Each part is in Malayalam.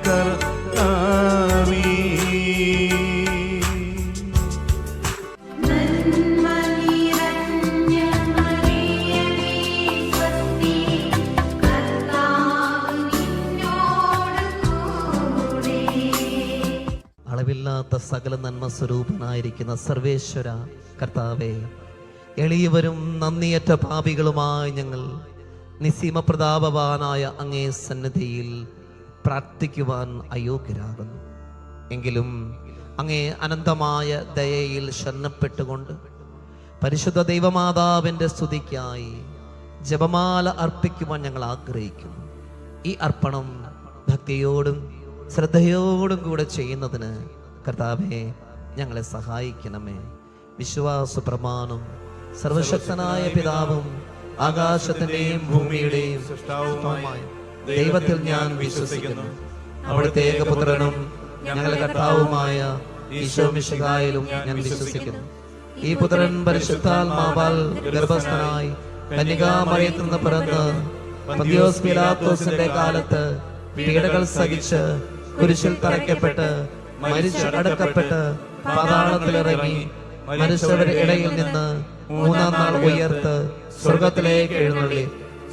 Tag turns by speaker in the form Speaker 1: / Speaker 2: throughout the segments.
Speaker 1: കർത്താവേ.
Speaker 2: അളവില്ലാത്ത സകല നന്മ സ്വരൂപനായിരിക്കുന്ന സർവേശ്വര കർത്താവേ, എളിയവരും നന്ദിയറ്റ പാപികളുമായി ഞങ്ങൾ നിസ്സീമ പ്രതാപവാനായ അങ്ങേ സന്നിധിയിൽ പ്രാർത്ഥിക്കുവാൻ അയോഗ്യരാകുന്നു. എങ്കിലും അങ്ങേ അനന്തമായ ദയയിൽ ശരണപ്പെട്ടുകൊണ്ട് പരിശുദ്ധ ദൈവമാതാവിൻ്റെ സ്തുതിക്കായി ജപമാല അർപ്പിക്കുവാൻ ഞങ്ങൾ ആഗ്രഹിക്കുന്നു. ഈ അർപ്പണം ഭക്തിയോടും ശ്രദ്ധയോടും കൂടെ ചെയ്യുന്നതിന് കർത്താവേ ഞങ്ങളെ സഹായിക്കണമേ. വിശ്വാസ പ്രമാണം. സർവശക്തനായ പിതാവും ആകാശത്തിന്റെയും ഭൂമിയുടെയും സൃഷ്ടാവുമായ ദൈവത്തിൽ ഞാൻ വിശ്വസിക്കുന്നു. അവിടുത്തെ ഏകപുത്രനും ഞങ്ങളുടെ കർത്താവുമായ ഈശോ മിശിഹായിലും ഞാൻ വിശ്വസിക്കുന്നു. ഈ പുത്രൻ പരിശുദ്ധാത്മാവാൽ ഗർഭസ്ഥനായി കന്യകാമറിയത്തിൽ നിന്ന് പിറന്ന് പന്തിയോസ് പീലാത്തോസിന്റെ കാലത്ത് പീഡകൾ സഹിച്ച് കുരിശിൽ തറയ്ക്കപ്പെട്ട് മരിച്ച് അടക്കപ്പെട്ട് പാതാളത്തിലിറങ്ങി മരിച്ചവരുടെ ഇടയിൽ നിന്ന് മൂന്നാം നാൾ ഉയർത്ത് സ്വർഗത്തിലേക്ക് എഴുന്നള്ളി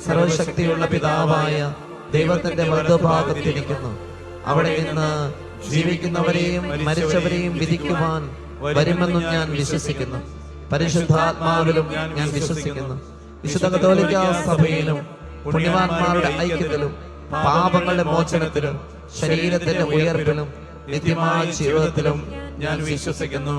Speaker 2: സർവശക്തിയുള്ള പിതാവായ ദൈവത്തിന്റെ വലതുഭാഗത്തിരിക്കുന്നു. അവിടെ നിന്ന് ജീവിക്കുന്നവരെയും മരിച്ചവരെയും വിധിക്കുവാൻ വരുമെന്നും ഞാൻ വിശ്വസിക്കുന്നു. പരിശുദ്ധാത്മാവിലും ഞാൻ വിശ്വസിക്കുന്നു. വിശുദ്ധ കത്തോലിക്ക സഭയിലും പുണ്യവാന്മാരുടെ ഐക്യത്തിലും പാപങ്ങളുടെ മോചനത്തിലും ശരീരത്തിന്റെ ഉയർപ്പിലും നിത്യമായ ജീവിതത്തിലും ഞാൻ വിശ്വസിക്കുന്നു.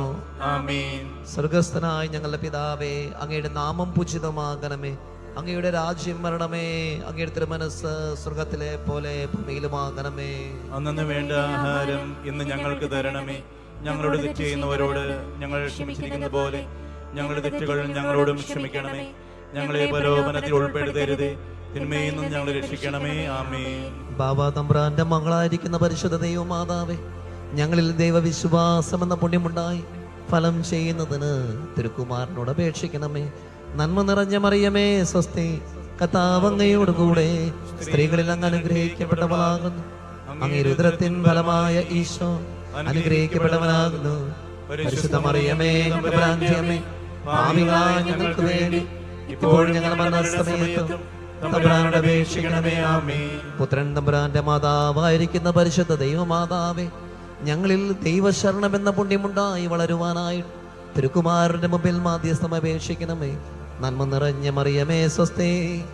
Speaker 2: ആമേൻ. സ്വർഗസ്ഥനായ ഞങ്ങളുടെ പിതാവേ, അങ്ങയുടെ നാമം പൂജിതമാകണമേ. അങ്ങയുടെ രാജ്യം വരണമേ. അങ്ങയുടെ തിരുമനസ് സ്വർഗത്തിലെ പോലെ ഭൂമിയിലുമാകണമേ.
Speaker 1: അന്നു വേണ്ട ആഹാരം ഇന്ന് ഞങ്ങൾക്ക് തരണമേ. ഞങ്ങളോട് തെറ്റ് ചെയ്യുന്നവരോട് ഞങ്ങൾ ക്ഷമിച്ചിരിക്കുന്ന പോലെ ഞങ്ങളുടെ തെറ്റുകൾ ഞങ്ങളോടും ക്ഷമിക്കണമേ. ഞങ്ങളെ പ്രലോഭനത്തിൽ ഉൾപ്പെടുത്തരുതേ, തിന്മയിൽ നിന്നും ഞങ്ങളെ രക്ഷിക്കണമേ. ആമേൻ.
Speaker 2: ബാബാ തമ്പുരാന്റെ മകളായിരിക്കുന്ന പരിശുദ്ധ ദൈവമാതാവേ, ഞങ്ങളിൽ ദൈവവിശ്വാസം എന്ന പുണ്യമുണ്ടായി ഫലം ചെയ്യുന്നതിന് തിരുക്കുമാരനോട് അപേക്ഷിക്കണമേ. നന്മ നിറഞ്ഞ മറിയമേ സ്വസ്തി, കർത്താവ് അങ്ങയോടുകൂടെ സ്ത്രീകളിൽ അങ്ങ് അനുഗ്രഹിക്കപ്പെട്ടവളാകുന്നു. അങ്ങേ ഉദരത്തിൻ ഫലമായ ഈശോ അനുഗ്രഹിക്കപ്പെട്ടവനാകുന്നു. പരിശുദ്ധ മറിയമേ തമ്പുരാന്റെ അമ്മേ, പാപികളായ ഞങ്ങൾക്ക് വേണ്ടി ഇപ്പോഴും ഞങ്ങളുടെ മരണസമയത്തും തമ്പുരാനോട് അപേക്ഷിക്കണമേ. ആമേൻ. പുത്രൻ തമ്പുരാന്റെ മാതാവായിരിക്കുന്ന പരിശുദ്ധ ദൈവമാതാവേ, ഞങ്ങളിൽ ദൈവശരണം എന്ന പുണ്യമുണ്ടായി വളരുവാനായി തിരുക്കുമാരന്റെ മുമ്പിൽ മാധ്യസ്ഥം അപേക്ഷിക്കണമേ. നന്മ നിറഞ്ഞ മറിയമേ സ്വസ്തി,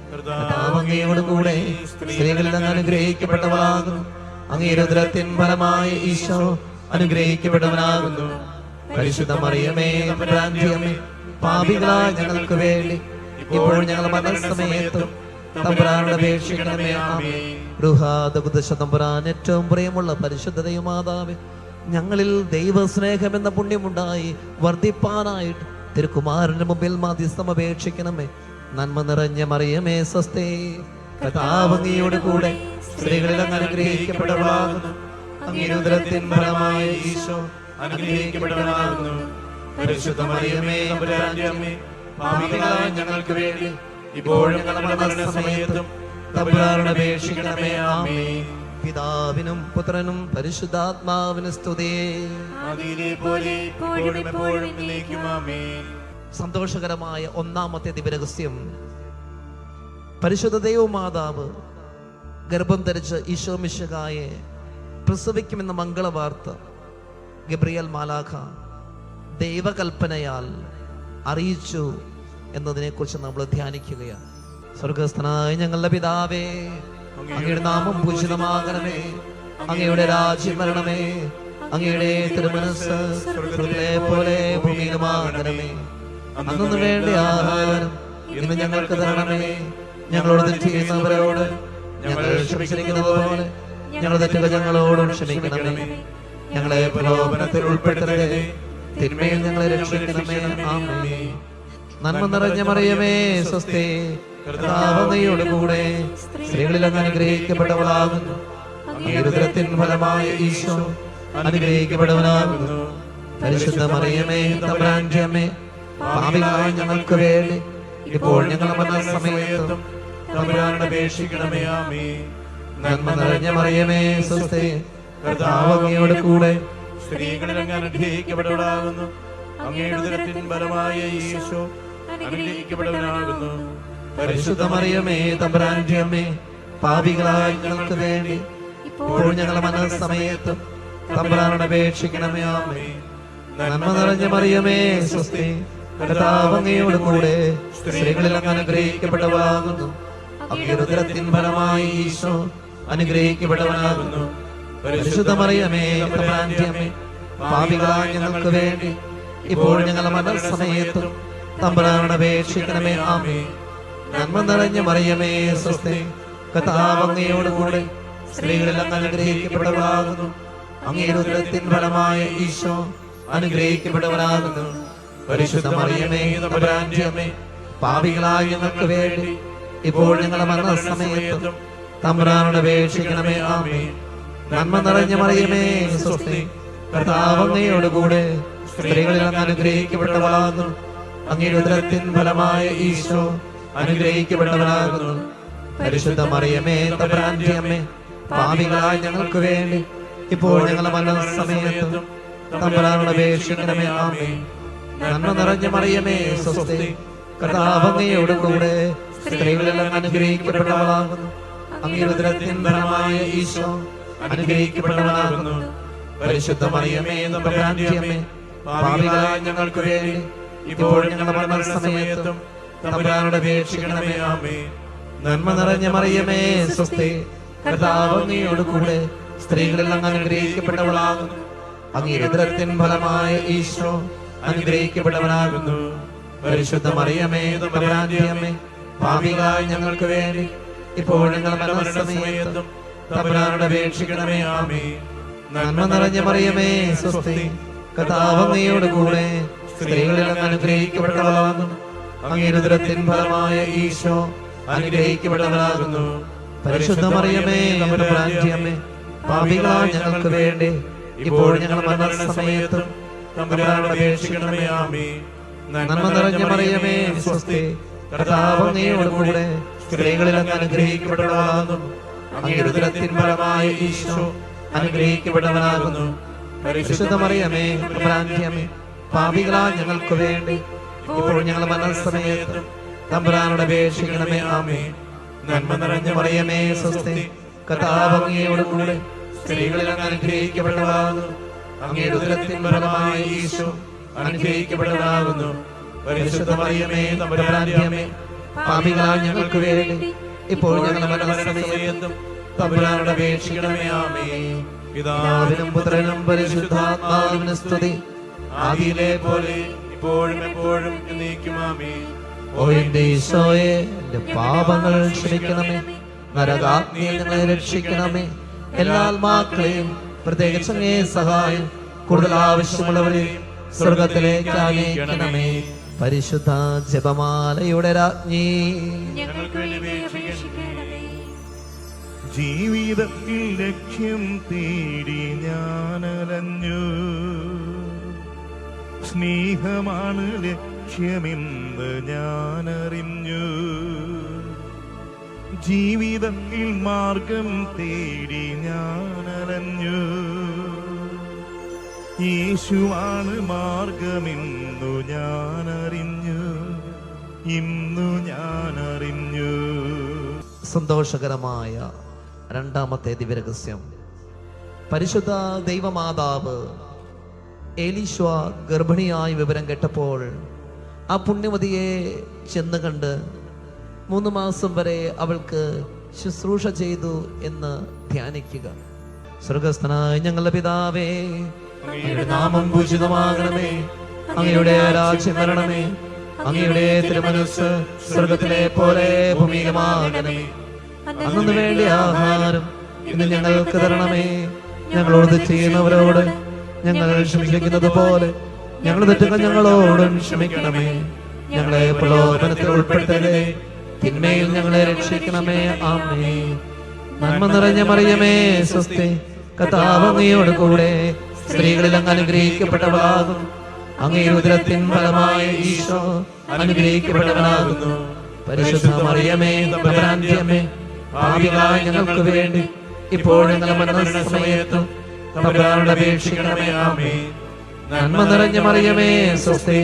Speaker 2: കർത്താവ് അങ്ങയോടുകൂടെ സ്ത്രീകളിൽ അങ്ങ് അനുഗ്രഹിക്കപ്പെട്ടവളാകുന്നു. അങ്ങേ ഉദരത്തിൻ ഫലമായ ഈശോ അനുഗ്രഹിക്കപ്പെട്ടവനാകുന്നു. പരിശുദ്ധ മറിയമേ തമ്പുരാന്റെ അമ്മേ, പാപികളായ ഞങ്ങൾക്ക് വേണ്ടി ഇപ്പോൾ ഞങ്ങളുടെ മരണസമയത്തും തമ്പുരാനോട് അപേക്ഷിക്കണമേ. ആമേൻ. തമ്പുരാൻ ഏറ്റവും പ്രിയമുള്ള പരിശുദ്ധ ദൈവമാതാവേ, ഞങ്ങളിൽ ദൈവസ്നേഹം എന്ന പുണ്യമുണ്ടായി വർദ്ധിപ്പാനായിട്ട് തിരുക്കുമാരന്റെ മുമ്പിൽ മാധ്യസ്ഥം അപേക്ഷിക്കണമേ. നന്മ നിറഞ്ഞ മറിയമേ സ്വസ്തി, കർത്താവ് അങ്ങയോടുകൂടെ സ്ത്രീകളിൽ അങ്ങ് അനുഗ്രഹിക്കപ്പെട്ടവളാകുന്നു. അങ്ങേ ഉദരത്തിൻ ഫലമായ ഈശോ അനുഗ്രഹിക്കപ്പെട്ടവനാകുന്നു. പരിശുദ്ധ മറിയമേ തമ്പുരാന്റെ അമ്മേ, പാപികളായ ഞങ്ങൾക്ക് വേണ്ടി ഇപ്പോഴും ഞങ്ങളുടെ മരണസമയത്തും തമ്പുരാനോട് അപേക്ഷിക്കണമേ. ആമേൻ. പിതാവിനും പുത്രനും പരിശുദ്ധാത്മാവിനും സ്തുതി. സന്തോഷകരമായ ഒന്നാമത്തെ ദിവരഹസ്യം, പരിശുദ്ധ ദൈവമാതാവ് ഗർഭം ധരിച്ച് ഈശോ മിശിഹായെ പ്രസവിക്കുമെന്ന മംഗളവാർത്ത ഗബ്രിയേൽ മാലാഖ ദൈവകൽപ്പനയാൽ അറിയിച്ചു എന്നതിനെ കുറിച്ച് നമ്മൾ ധ്യാനിക്കുകയാണ്. സ്വർഗസ്ഥനായ ഞങ്ങളുടെ പിതാവേ, അങ്ങയുടെ നാമം പൂജിതമാകണമേ. അങ്ങയുടെ രാജ്യം വരണമേ. അങ്ങയുടെ തിരുമനസ് സ്വർഗ്ഗത്തിലെ പോലെ ഭൂമിയിലുമാകണമേ. അന്നു വേണ്ട ആഹാരം ഇന്ന് ഞങ്ങൾക്ക് തരണമേ. ഞങ്ങളോട് തെറ്റ് ചെയ്യുന്നവരോട് ഞങ്ങൾ ക്ഷമിച്ചിരിക്കുന്നത് പോലെ ഞങ്ങളുടെ തെറ്റുകൾ ഞങ്ങളോടും ക്ഷമിക്കണമേ. ഞങ്ങളെ പ്രലോഭനത്തിൽ ഉൾപ്പെടുത്തരുതേ, തിന്മയിൽ ഞങ്ങളെ രക്ഷിക്കണമേ. ആമേൻ. നന്മ നിറഞ്ഞ മറിയമേ സ്വസ്തി, കർത്താവ് അങ്ങയോടുകൂടെ സ്ത്രീകളിൽ അങ്ങ് അനുഗ്രഹിക്കപ്പെട്ടവളാകുന്നു. അങ്ങേ ഉദരത്തിൻ ഫലമായ ഈശോ അനുഗ്രഹിക്കപ്പെട്ടവനാകുന്നു. പരിശുദ്ധ മറിയമേ തമ്പുരാന്റെ അമ്മേ, പാപികളായ ഞങ്ങൾക്ക് വേണ്ടി ഇപ്പോൾ ഞങ്ങളുടെ മരണസമയത്തും തമ്പുരാനോട് അപേക്ഷിക്കണമേ. ആമേൻ. നന്മ നിറഞ്ഞ മറിയമേ സ്വസ്തി, കർത്താവ് അങ്ങയോട് കൂടെ
Speaker 1: സ്ത്രീകളിൽ അങ്ങ് അനുഗ്രഹിക്കപ്പെട്ടവളാകുന്നു. അങ്ങയുടെ ഉദരത്തിൻ ഫലമായ ഈശോ അനുഗ്രഹിക്കപ്പെട്ടവനാകുന്നു.
Speaker 2: പരിശുദ്ധ മറിയമേ തമ്പുരാന്റെ അമ്മേ, പാപികളായ ഞങ്ങൾക്ക് വേണ്ടി ഇപ്പോഴും ഞങ്ങളുടെ മനസ്സമയത്തും തമ്പുരാനോട് അപേക്ഷിക്കണമേ. ആമേൻ. നന്മ നിറഞ്ഞ മറിയമേ സ്വസ്തി, കർത്താവ് അങ്ങയോട് കൂടെ സ്ത്രീകളിൽ അങ്ങ് അനുഗ്രഹിക്കപ്പെട്ടവളാകുന്നു. അങ്ങയുടെ ഉദരത്തിൻ ഫലമായി ഈശോ അനുഗ്രഹിക്കപ്പെട്ടവനാകുന്നു. പരിശുദ്ധ മറിയമേ തമ്പുരാന്റെ അമ്മേ, പാപികളായ ഞങ്ങൾക്ക് വേണ്ടി ഇപ്പോഴും ഞങ്ങളുടെ മനസ്സമയത്തും തമ്പുരാനോട് അപേക്ഷിക്കണമേ. ആമേൻ. നന്മ നിറഞ്ഞ മറിയമേ സ്വസ്തി, കർത്താവ് അങ്ങയോട് കൂടെ സ്ത്രീകളിൽ അങ്ങ് അനുഗ്രഹിക്കപ്പെട്ടവളാകുന്നു. അങ്ങയുടെ ഉദരത്തിൻ ഫലമായ ഈശോ അനുഗ്രഹിക്കപ്പെട്ടവനാകുന്നു. പരിശുദ്ധ മറിയമേ തമ്പുരാന്റെ അമ്മേ, പാപികളായ ഞങ്ങൾക്ക് വേണ്ടി ഇപ്പോൾ ഞങ്ങളുടെ മരണസമയത്തും തമ്പുരാനോട് അപേക്ഷിക്കണമേ. ആമേൻ. നന്മ നിറഞ്ഞ മറിയമേ സ്വസ്തി, കർത്താവ് അങ്ങയോട് കൂടെ സ്ത്രീകളിൽ അങ്ങ് അനുഗ്രഹിക്കപ്പെട്ടവളാകുന്നു. അങ്ങയുടെ ഉദരത്തിൻ ഫലമായ ഈശോ അനുഗ്രഹിക്കപ്പെട്ടവനാകുന്നു. പരിശുദ്ധ മറിയമേ തമ്പുരാന്റെ അമ്മേ, പാപികളായ ഞങ്ങൾക്ക് വേണ്ടി ഇപ്പോൾ ഞങ്ങളുടെ മരണസമയത്തും തമ്പുരാനോട് അപേക്ഷിക്കണമേ. ആമേൻ. നന്മ നിറഞ്ഞ മറിയമേ സ്വസ്തി, കർത്താവ് അങ്ങയോട് കൂടെ സ്ത്രീകളിൽ അങ്ങ് അനുഗ്രഹിക്കപ്പെട്ടവളാകുന്നു. അങ്ങയുടെ ഉദരത്തിൻ ഫലമായ ഈശോ അനുഗ്രഹിക്കപ്പെട്ടവനാകുന്നു. പരിശുദ്ധ മറിയമേ തമ്പുരാന്റെ അമ്മേ, പാപികളായ ഞങ്ങൾക്ക് വേണ്ടി ഇപ്പോൾ ഞങ്ങളുടെ മരണസമയത്തും തമ്പുരാനോട് അപേക്ഷിക്കണമേ. ആമേൻ. നന്മ നിറഞ്ഞ മറിയമേ സ്വസ്തി, കർത്താവ് അങ്ങയോട് കൂടെ സ്ത്രീകളിൽ അങ്ങ് അനുഗ്രഹിക്കപ്പെട്ടവളാകുന്നു. അങ്ങയുടെ ഉദരത്തിൻ ഫലമായ ഈശോ അനുഗ്രഹിക്കപ്പെട്ടവനാകുന്നു. പരിശുദ്ധ മറിയമേ തമ്പുരാന്റെ അമ്മേ, പാപികളായ ഞങ്ങൾക്ക് വേണ്ടി ഇപ്പോൾ ഞങ്ങളുടെ മരണസമയത്തും തമ്പുരാനോട് അപേക്ഷിക്കണമേ. ആമേൻ. നന്മ നിറഞ്ഞ മറിയമേ സ്വസ്തി, കർത്താവ് അങ്ങയോട് കൂടെ സ്ത്രീകളിൽ അങ്ങ് അനുഗ്രഹിക്കപ്പെട്ടവളാകുന്നു. അങ്ങയുടെ ഉദരത്തിൻ ഫലമായ ഈശോ അനുഗ്രഹിക്കപ്പെട്ടവനാകുന്നു. പരിശുദ്ധ മറിയമേ തമ്പുരാന്റെ അമ്മേ, പാപികളായ ഞങ്ങൾക്ക് വേണ്ടി ഇപ്പോൾ ഞങ്ങളുടെ മരണസമയത്തും തമ്പുരാനോട് അപേക്ഷിക്കണമേ. ആമേൻ. നന്മ നിറഞ്ഞ മറിയമേ സ്വസ്തി, കർത്താവ് അങ്ങയോട് കൂടെ സ്ത്രീകളിൽ അങ്ങ് അനുഗ്രഹിക്കപ്പെട്ടവളാകുന്നു. അങ്ങയുടെ ഉദരത്തിൻ ഫലമായ ഈശോ അനുഗ്രഹിക്കപ്പെട്ടവനാകുന്നു. പരിശുദ്ധ മറിയമേ തമ്പുരാന്റെ അമ്മേ, പാപികളായ ഞങ്ങൾക്ക് വേണ്ടി ഇപ്പോൾ ഞങ്ങളുടെ മരണസമയത്തും തമ്പുരാനോട് അപേക്ഷിക്കണമേ. ആമേൻ. നന്മ നിറഞ്ഞ മറിയമേ സ്വസ്തി, കർത്താവ് അങ്ങയോട് കൂടെ സ്ത്രീകളിൽ അങ്ങ് അനുഗ്രഹിക്കപ്പെട്ടവളാകുന്നു. അങ്ങയുടെ ഉദരത്തിൻ ഫലമായ ഈശോ അനുഗ്രഹിക്കപ്പെട്ടവനാകുന്നു. പരിശുദ്ധ മറിയമേ തമ്പുരാന്റെ അമ്മേ, പാപികളായ ഞങ്ങൾക്ക് വേണ്ടി ഇപ്പോൾ ഞങ്ങളുടെ മരണസമയത്തും തമ്പുരാനോട് അപേക്ഷിക്കണമേ. ആമേൻ. പിതാവിനും പുത്രനും പരിശുദ്ധാത്മാവിനും സ്തുതി,
Speaker 1: ആദിയിലെ പോലെ ഇപ്പോഴും എപ്പോഴും എന്നേക്കും. ആമേൻ.
Speaker 2: ഓ എന്റെ ഈശോയെ, എന്റെ പാപങ്ങൾ ക്ഷമിക്കണമേ, നരകാഗ്നിയിൽ ഞങ്ങളെ രക്ഷിക്കണമേ. എല്ലാ ആത്മാക്കളെയും പ്രത്യേകിച്ച് അങ്ങേ സഹായം കൂടുതൽ ആവശ്യമുള്ളവരെയും സ്വർഗത്തിലേക്ക് ആനയിക്കണമേ. പരിശുദ്ധ ജപമാലയുടെ രാജ്ഞി,
Speaker 1: ഞങ്ങൾക്ക് വേണ്ടി അപേക്ഷിക്കണമേ.
Speaker 3: ജീവിതത്തിൽ ലക്ഷ്യം തേടി ഞാനലഞ്ഞു, സ്നേഹമാണ് ലക്ഷ്യമെന്ന് ഞാനറിഞ്ഞു. ജീവിതത്തിൽ മാർഗം തേടി ഞാനലഞ്ഞു, യേശുവാണ് മാർഗമെന്നു ഞാനറിഞ്ഞു, ഇന്നു ഞാനറിഞ്ഞു.
Speaker 2: സന്തോഷകരമായ രണ്ടാമത്തെ ദിവ്യരഹസ്യം. പരിശുദ്ധ ദൈവമാതാവ് എലീശ്വ ഗർഭിണിയായ വിവരം കേട്ടപ്പോൾ ആ പുണ്യവതിയെ ചെന്ന് കണ്ട് 3 മാസം വരെ അവൾക്ക് ശുശ്രൂഷ ചെയ്തു എന്ന് ധ്യാനിക്കുക. സ്വർഗസ്ഥനായ ഞങ്ങളുടെ പിതാവേ, അങ്ങയുടെ നാമം പൂജിതമാകണമേ, അങ്ങയുടെ രാജ്യം വരണമേ, അങ്ങയുടെ തിരുമനസ്സ് സ്വർഗത്തിലെ പോലെ ഭൂമിയിലുമാകണമേ. അന്നു വേണ്ട ആഹാരം ഇന്ന് ഞങ്ങൾക്ക് തരണമേ. ഞങ്ങളോട് ചെയ്യുന്നവരോട് ഞങ്ങൾ ക്ഷമിക്കുന്നത് പോലെ ഞങ്ങളുടെ തെറ്റുകൾ ഞങ്ങളോടും ക്ഷമിക്കണമേ. ഞങ്ങളെ പ്രലോഭനത്തിൽ ഉൾപ്പെടുത്തരുതേ, തിന്മയിൽ ഞങ്ങളെ രക്ഷിക്കണമേ. ആമേൻ. നന്മ നിറഞ്ഞ മറിയമേ സ്വസ്തി, കർത്താവ് അങ്ങയോട് കൂടെ സ്ത്രീകളിൽ അങ്ങ് അനുഗ്രഹിക്കപ്പെട്ടവളാകുന്നു. അങ്ങയുടെ ഉദരത്തിൻ ഫലമായ ഈശോ അനുഗ്രഹിക്കപ്പെട്ടവനാകുന്നു. പരിശുദ്ധ മറിയമേ തമ്പുരാന്റെ അമ്മേ, പാപികളായ ഞങ്ങൾക്ക് വേണ്ടി ഇപ്പോൾ ഞങ്ങളുടെ മരണസമയത്തും തമ്പുരാനോട് അപേക്ഷിക്കണമേ. ആമേൻ. നന്മ നിറഞ്ഞ മറിയമേ സ്വസ്തി,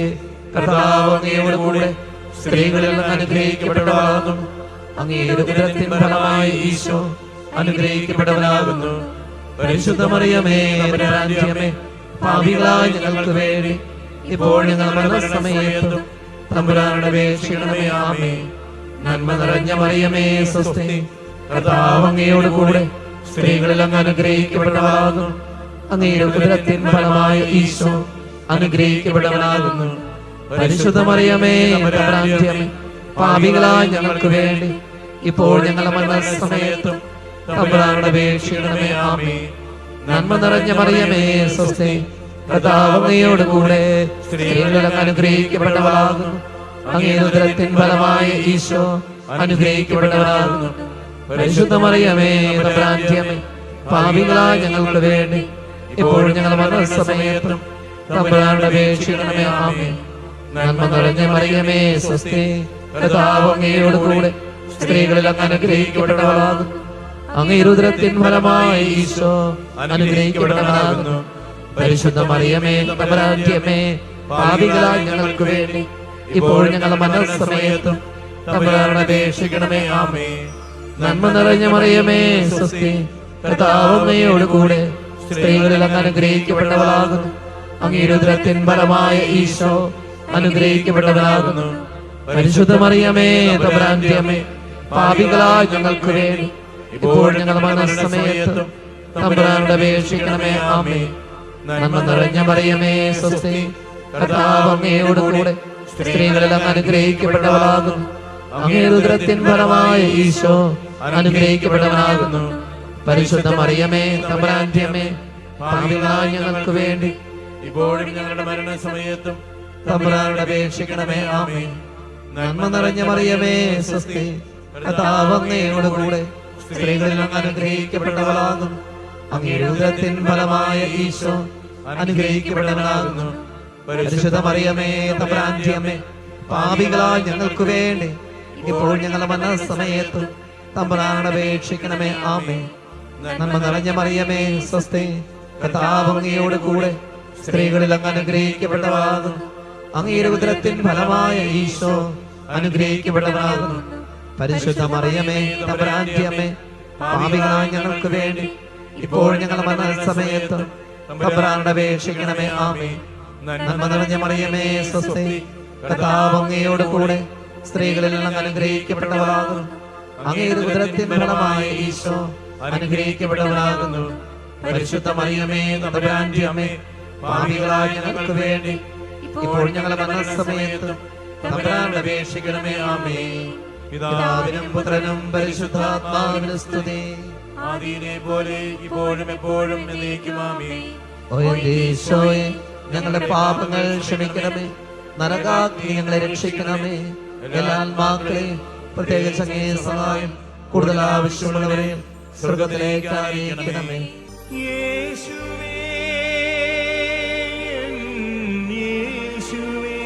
Speaker 2: കർത്താവ് അങ്ങയോട് കൂടെ സ്ത്രീകളിൽ അനുഗ്രഹിക്കപ്പെട്ടവളാകുന്നു. അങ്ങയുടെ ഉദരത്തിൻ ഫലമായി ഈശോ അനുഗ്രഹിക്കപ്പെട്ടവനാകുന്നു. പരിശുദ്ധ മറിയമേ തമ്പുരാന്റിയമ്മേ, പാപികളായ ഞങ്ങൾക്ക് വേണ്ടി ഇപ്പോൾ ഞങ്ങളുടെ മരണസമയത്തും തമ്പുരാനോട് അപേക്ഷിക്കണമേ. ആമേൻ. നന്മ നിറഞ്ഞ മറിയമേ സ്വസ്തി, കർത്താവ് അങ്ങയോട് കൂടെ സ്ത്രീകളിൽ അങ്ങ് അനുഗ്രഹിക്കപ്പെട്ടവളാകുന്നു. അങ്ങയുടെ ഉദരത്തിൻ ഫലമായ ഈശോ അനുഗ്രഹിക്കപ്പെട്ടവനാകുന്നു. പരിശുദ്ധ മറിയമേ തമ്പുരാന്റിയമ്മേ, പാപികളായ ഞങ്ങൾക്ക് വേണ്ടി ഇപ്പോൾ ഞങ്ങളുടെ മരണസമയത്തും തമ്പുരാനോട് അപേക്ഷിക്കണമേ. ആമേൻ. നന്മ നിറഞ്ഞ മറിയമേ സ്വസ്തി, കർത്താവ് അങ്ങയോട് കൂടെ സ്ത്രീകളിൽ അങ്ങ് അനുഗ്രഹിക്കപ്പെട്ടവളാകുന്നു. അങ്ങയുടെ ഉദരത്തിൻ ഫലമായ ഈശോ അനുഗ്രഹിക്കപ്പെട്ടവനാകുന്നു. പരിശുദ്ധ മറിയമേ തമ്പുരാന്റിയമ്മേ, പാപികളായ ഞങ്ങൾക്ക് വേണ്ടി ഇപ്പോൾ ഞങ്ങളുടെ മരണസമയത്തും തമ്പുരാനോട് അപേക്ഷിക്കണമേ. ആമേൻ. നന്മ നിറഞ്ഞ മറിയമേ സ്വസ്തി, കർത്താവ് അങ്ങയോട് കൂടെ സ്ത്രീകളിൽ അങ്ങ് അനുഗ്രഹിക്കപ്പെട്ടവളാകുന്നു. അങ്ങയുടെ ഉദരത്തിൻ ഫലമായ ഈശോ അനുഗ്രഹിക്കപ്പെട്ടവനാകുന്നു. പരിശുദ്ധ മറിയമേ തമ്പുരാന്റിയമ്മേ, പാപികളായ ഞങ്ങൾക്ക് വേണ്ടി ഇപ്പോൾ ഞങ്ങളുടെ മരണസമയത്തും തമ്പുരാനോട് അപേക്ഷിക്കണമേ. ആമേൻ. നന്മ നിറഞ്ഞ മറിയമേ സ്വസ്തി, കർത്താവ് അങ്ങയോട് കൂടെ സ്ത്രീകളിൽ അങ്ങ് അനുഗ്രഹിക്കപ്പെട്ടവളാകുന്നു. അങ്ങയുടെ ഉദരത്തിൻ ഫലമായ ഈശോ അനുഗ്രഹിക്കപ്പെട്ടവനാകുന്നു. പരിശുദ്ധ മറിയമേ തമ്പുരാന്റിയമ്മേ, പാപികളായ ഞങ്ങൾക്ക് വേണ്ടി ഇപ്പോൾ ഞങ്ങളുടെ മരണസമയത്തും തമ്പുരാനോട് അപേക്ഷിക്കണമേ. ആമേൻ. നന്മ നിറഞ്ഞ മറിയമേ സ്വസ്തി, കർത്താവ് അങ്ങയോട് കൂടെ സ്ത്രീകളിൽ അങ്ങ് അനുഗ്രഹിക്കപ്പെട്ടവളാകുന്നു. അങ്ങയുടെ ഉദരത്തിൻ ഫലമായ ഈശോ അനുഗ്രഹിക്കപ്പെട്ടവനാകുന്നു. പരിശുദ്ധ മറിയമേ തമ്പുരാന്റിയമ്മേ, പാപികളായ ഞങ്ങൾക്ക് വേണ്ടി
Speaker 1: ഇപ്പോഴും ഞങ്ങളുടെ മരണസമയത്തും
Speaker 2: തമ്പുരാനോട് അപേക്ഷിക്കണമേ. ആമേൻ. നന്മ നിറഞ്ഞ മറിയമേ സ്വസ്തി, കർത്താവ് അങ്ങയോട് കൂടെ സ്ത്രീകളിൽ അങ്ങ് അനുഗ്രഹിക്കപ്പെട്ടവളാകുന്നു. അങ്ങയുടെ ഉദരത്തിൻ ഫലമായ ഈശോ അനുഗ്രഹിക്കപ്പെട്ടവനാകുന്നു. പരിശുദ്ധ മറിയമേ തമ്പുരാന്റിയമ്മേ, പാപികളായ ഞങ്ങൾക്ക് വേണ്ടി ഇപ്പോൾ ഞങ്ങളുടെ മരണസമയത്തും തമ്പുരാനോട് അപേക്ഷിക്കണമേ. ആമേൻ. നന്മ നിറഞ്ഞ മറിയമേ സ്വസ്തി, കർത്താവ് അങ്ങയോട് കൂടെ സ്ത്രീകളിൽ അങ്ങ് അനുഗ്രഹിക്കപ്പെട്ടവളാകുന്നു. അങ്ങയുടെ ഉദരത്തിൻ ഫലമായ ഈശോ അനുഗ്രഹിക്കപ്പെട്ടവനാകുന്നു. പരിശുദ്ധ മറിയമേ തമ്പുരാന്റിയമ്മേ, പാപികളായ ഞങ്ങൾക്ക് വേണ്ടി ഇപ്പോൾ ഞങ്ങളുടെ മരണസമയത്തും തമ്പുരാനോട് അപേക്ഷിക്കണമേ. ആമേൻ. നന്മ നിറഞ്ഞ മറിയമേ സ്വസ്തി, കർത്താവ് അങ്ങയോട് കൂടെ സ്ത്രീകളിൽ അങ്ങ് അനുഗ്രഹിക്കപ്പെട്ടവളാകുന്നു. അങ്ങയുടെ ഉദരത്തിൻ ഫലമായ ഈശോ അനുഗ്രഹിക്കപ്പെട്ടവനാകുന്നു. പരിശുദ്ധ മറിയമേ തമ്പുരാന്റിയമ്മേ, പാപികളായ ഞങ്ങൾക്ക് വേണ്ടി ഇപ്പോൾ ഞങ്ങളുടെ മരണസമയത്തും തമ്പുരാനോട് അപേക്ഷിക്കണമേ. ആമേൻ. പിതാവിനും പുത്രനും പരിശുദ്ധാത്മാവിനും സ്തുതി.
Speaker 1: ആദിയിലെ പോലെ ഇപ്പോഴും എപ്പോഴും എന്നേക്കും. ആമേൻ.
Speaker 2: ഓ എന്റെ ഈശോയെ, ഞങ്ങളുടെ പാപങ്ങൾ ക്ഷമിക്കണമേ. നരകാഗ്നി ഞങ്ങളെ രക്ഷിക്കണമേ. എല്ലാ ആത്മാക്കളെയും പ്രത്യേകിച്ച് അങ്ങേ സഹായം കൂടുതൽ ആവശ്യമുള്ളവരെയും സ്വർഗത്തിലേക്ക് ആനയിക്കണമേ.
Speaker 3: യേശുവേ, യേശുവേ,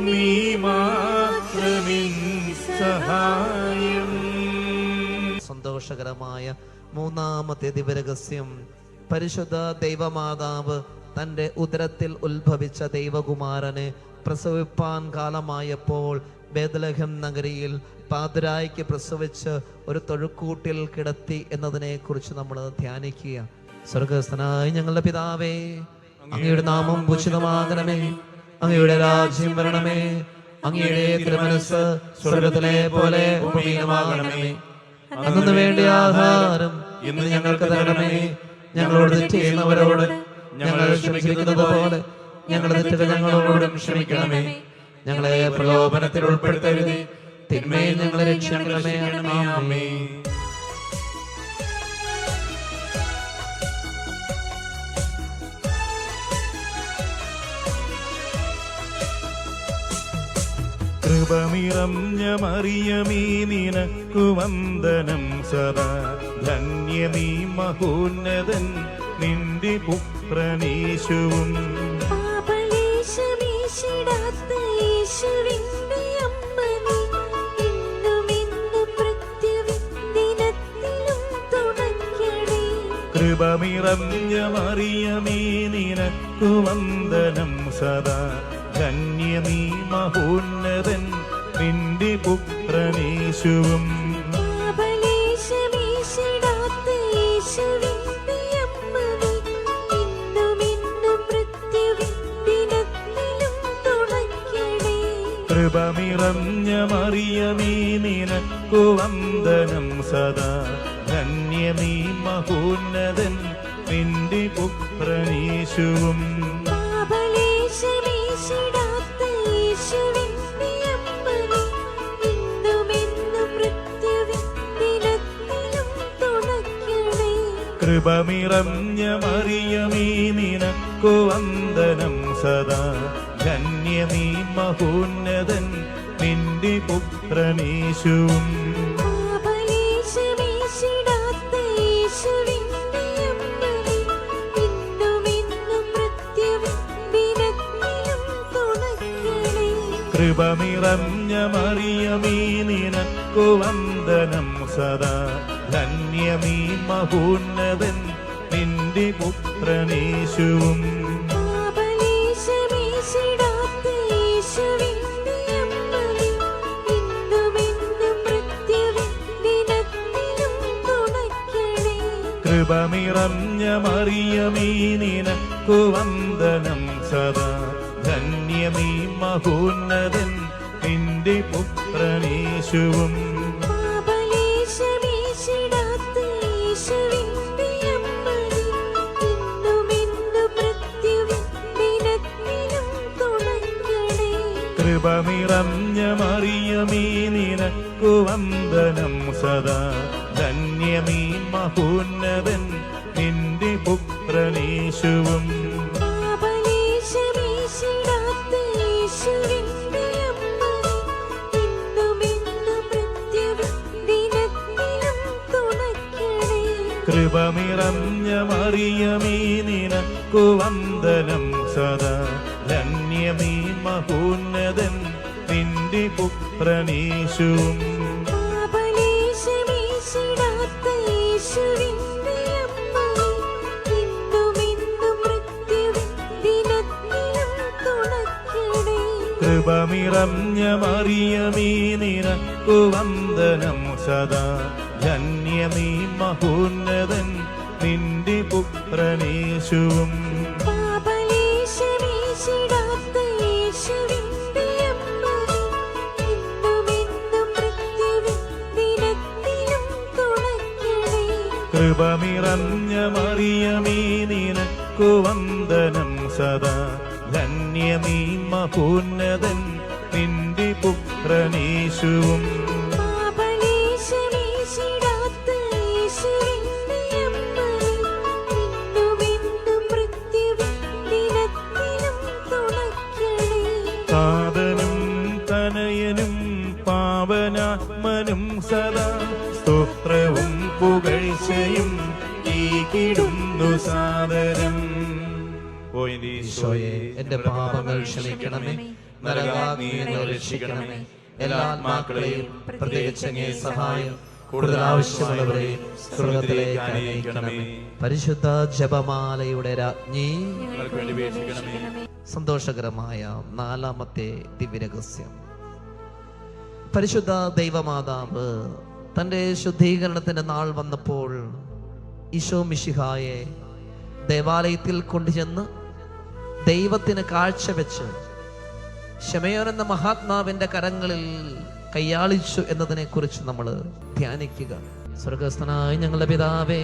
Speaker 3: നീ മാത്രമിൻ സഹായം.
Speaker 2: സന്തോഷകരമായ മൂന്നാമത്തെ ദിവരഹസ്യം, പരിശുദ്ധ ദൈവമാതാവ് തൻ്റെ ഉദരത്തിൽ ഉത്ഭവിച്ച ദൈവകുമാരനെ പ്രസവിപ്പാൻ കാലമായപ്പോൾ ബേത്ലഹേം നഗരിയിൽ പാതിരായ്ക്ക് പ്രസവിച്ച് ഒരു തൊഴുക്കൂട്ടിൽ കിടത്തി എന്നതിനെ കുറിച്ച് നമ്മൾ ധ്യാനിക്കുക. സ്വർഗസ്ഥനായ ഞങ്ങളുടെ പിതാവേ, അങ്ങയുടെ നാമം പൂജിതമാകണമേ. അങ്ങയുടെ രാജ്യം വരണമേ. അങ്ങയുടെ തിരുമനസ്സ് സ്വർഗത്തിലെ പോലെ ഭൂമിയിലുമാകണമേ. അന്നു വേണ്ടിയ ആഹാരം ഇന്ന് ഞങ്ങൾക്ക് തരണമേ. ഞങ്ങളോട് തെറ്റ് ചെയ്യുന്നവരോട് ഞങ്ങൾ ക്ഷമിക്കുന്നത് പോലെ ഞങ്ങളുടെ തെറ്റുകൾ ഞങ്ങളോടും ക്ഷമിക്കണമേ. ഞങ്ങളെ പ്രലോഭനത്തിൽ ഉൾപ്പെടുത്തരുതേ, തിന്മയിൽ ഞങ്ങളെ രക്ഷിക്കണമേ. ആമേൻ.
Speaker 3: കൃപ നിറഞ്ഞ മറിയമേ, നിനക്കു വന്ദനം സദാ. ധന്യമീ മഹോന്നതൻ നിന്റെ പുത്രനേശുവും.
Speaker 4: പാപലേശമേശിടാത്ത യേശുവിന്റെ അമ്മ നീ, എന്നുമേ
Speaker 3: കൃപ നിറഞ്ഞ മറിയമേ നിനക്കു വന്ദനം സദാ ധന്യമീ മഹോന്നതൻ നിന്റെ പുത്രനേശുവും കൃപ നിറഞ്ഞ മറിയമേ നിനക്കു വന്ദനം സദാ ധന്യമീ മഹോന്നതൻ നിന്റെ പുത്രനേശുവും കൃപ നിറഞ്ഞ മറിയമേ നിനക്കു വന്ദനം സദാ ധന്യമീ മഹോന്നതൻ നിന്റെ പുത്രനേശുവും കൃപ നിറഞ്ഞ മറിയമേ നിനക്കു വന്ദനം സദാ ധന്യമീ മഹോന്നതൻ നിന്റെ പുത്രനേശുവും കൃപ നിറഞ്ഞ മറിയമേ നിനക്കു വന്ദനം സദാ ധന്യമീ മഹോന്നതൻ നിന്റെ പുത്രനേശുവും കൃപ നിറഞ്ഞ മറിയമേ നിനക്കു വന്ദനം സദാ ധന്യമീ മഹോന്നതൻ നിന്റെ പുത്രനേശുവും കൃപ നിറഞ്ഞ മറിയമേ നിനക്കു വന്ദനം സദാ ധന്യമീ മഹോന്നതൻ നിന്റെ പുത്രനേശുവും കൃപ നിറഞ്ഞ മറിയമേ നിനക്കു വന്ദനം സദാ ധന്യമീ മഹോന്നതൻ നിന്റെ പുത്രനേശുവും കൃപ നിറഞ്ഞ മറിയമേ നിനക്കു വന്ദനം സദാ ധന്യമീ മഹോന്നതൻ നിന്റെ പുത്രനേശുവും താതനും തനയനും പാവനാത്മനും സദാ സ്തോത്രവും പുകഴ്ചയും ഈകിടുന്നു സാദരം.
Speaker 1: ഓ എന്റെ
Speaker 2: ഈശോയെ, എന്റെ പാപങ്ങൾ ക്ഷമിക്കണമേ, നരകാഗ്നിയിൽ നിന്ന് രക്ഷിക്കണമേ, എല്ലാ ആത്മാക്കളെയും പ്രത്യേകിച്ച് അങ്ങേ സഹായം കൂടുതൽ ആവശ്യമുള്ളവരെയും സ്വർഗ്ഗത്തിലേക്ക് അനയിക്കണമേ. പരിശുദ്ധ ജപമാലയുടെ രാജ്ഞി,
Speaker 1: ഞങ്ങൾക്ക് വേണ്ടി അപേക്ഷിക്കണമേ.
Speaker 2: സന്തോഷകരമായ നാലാമത്തെ ദിവ്യരഹസ്യം. പരിശുദ്ധ ദൈവമാതാവ് തൻ്റെ ശുദ്ധീകരണത്തിന്റെ നാൾ വന്നപ്പോൾ ഈശോ മിശിഹായെ ദേവാലയത്തിൽ കൊണ്ടുചെന്ന് ദൈവത്തിന് കാഴ്ചവെച്ച് ശമയോൻ എന്ന മഹാത്മാവിന്റെ കരങ്ങളിൽ കയ്യാളിച്ചു എന്നതിനെ കുറിച്ച് നമ്മൾ ധ്യാനിക്കുക. സ്വർഗസ്ഥനായ ഞങ്ങളുടെ പിതാവേ,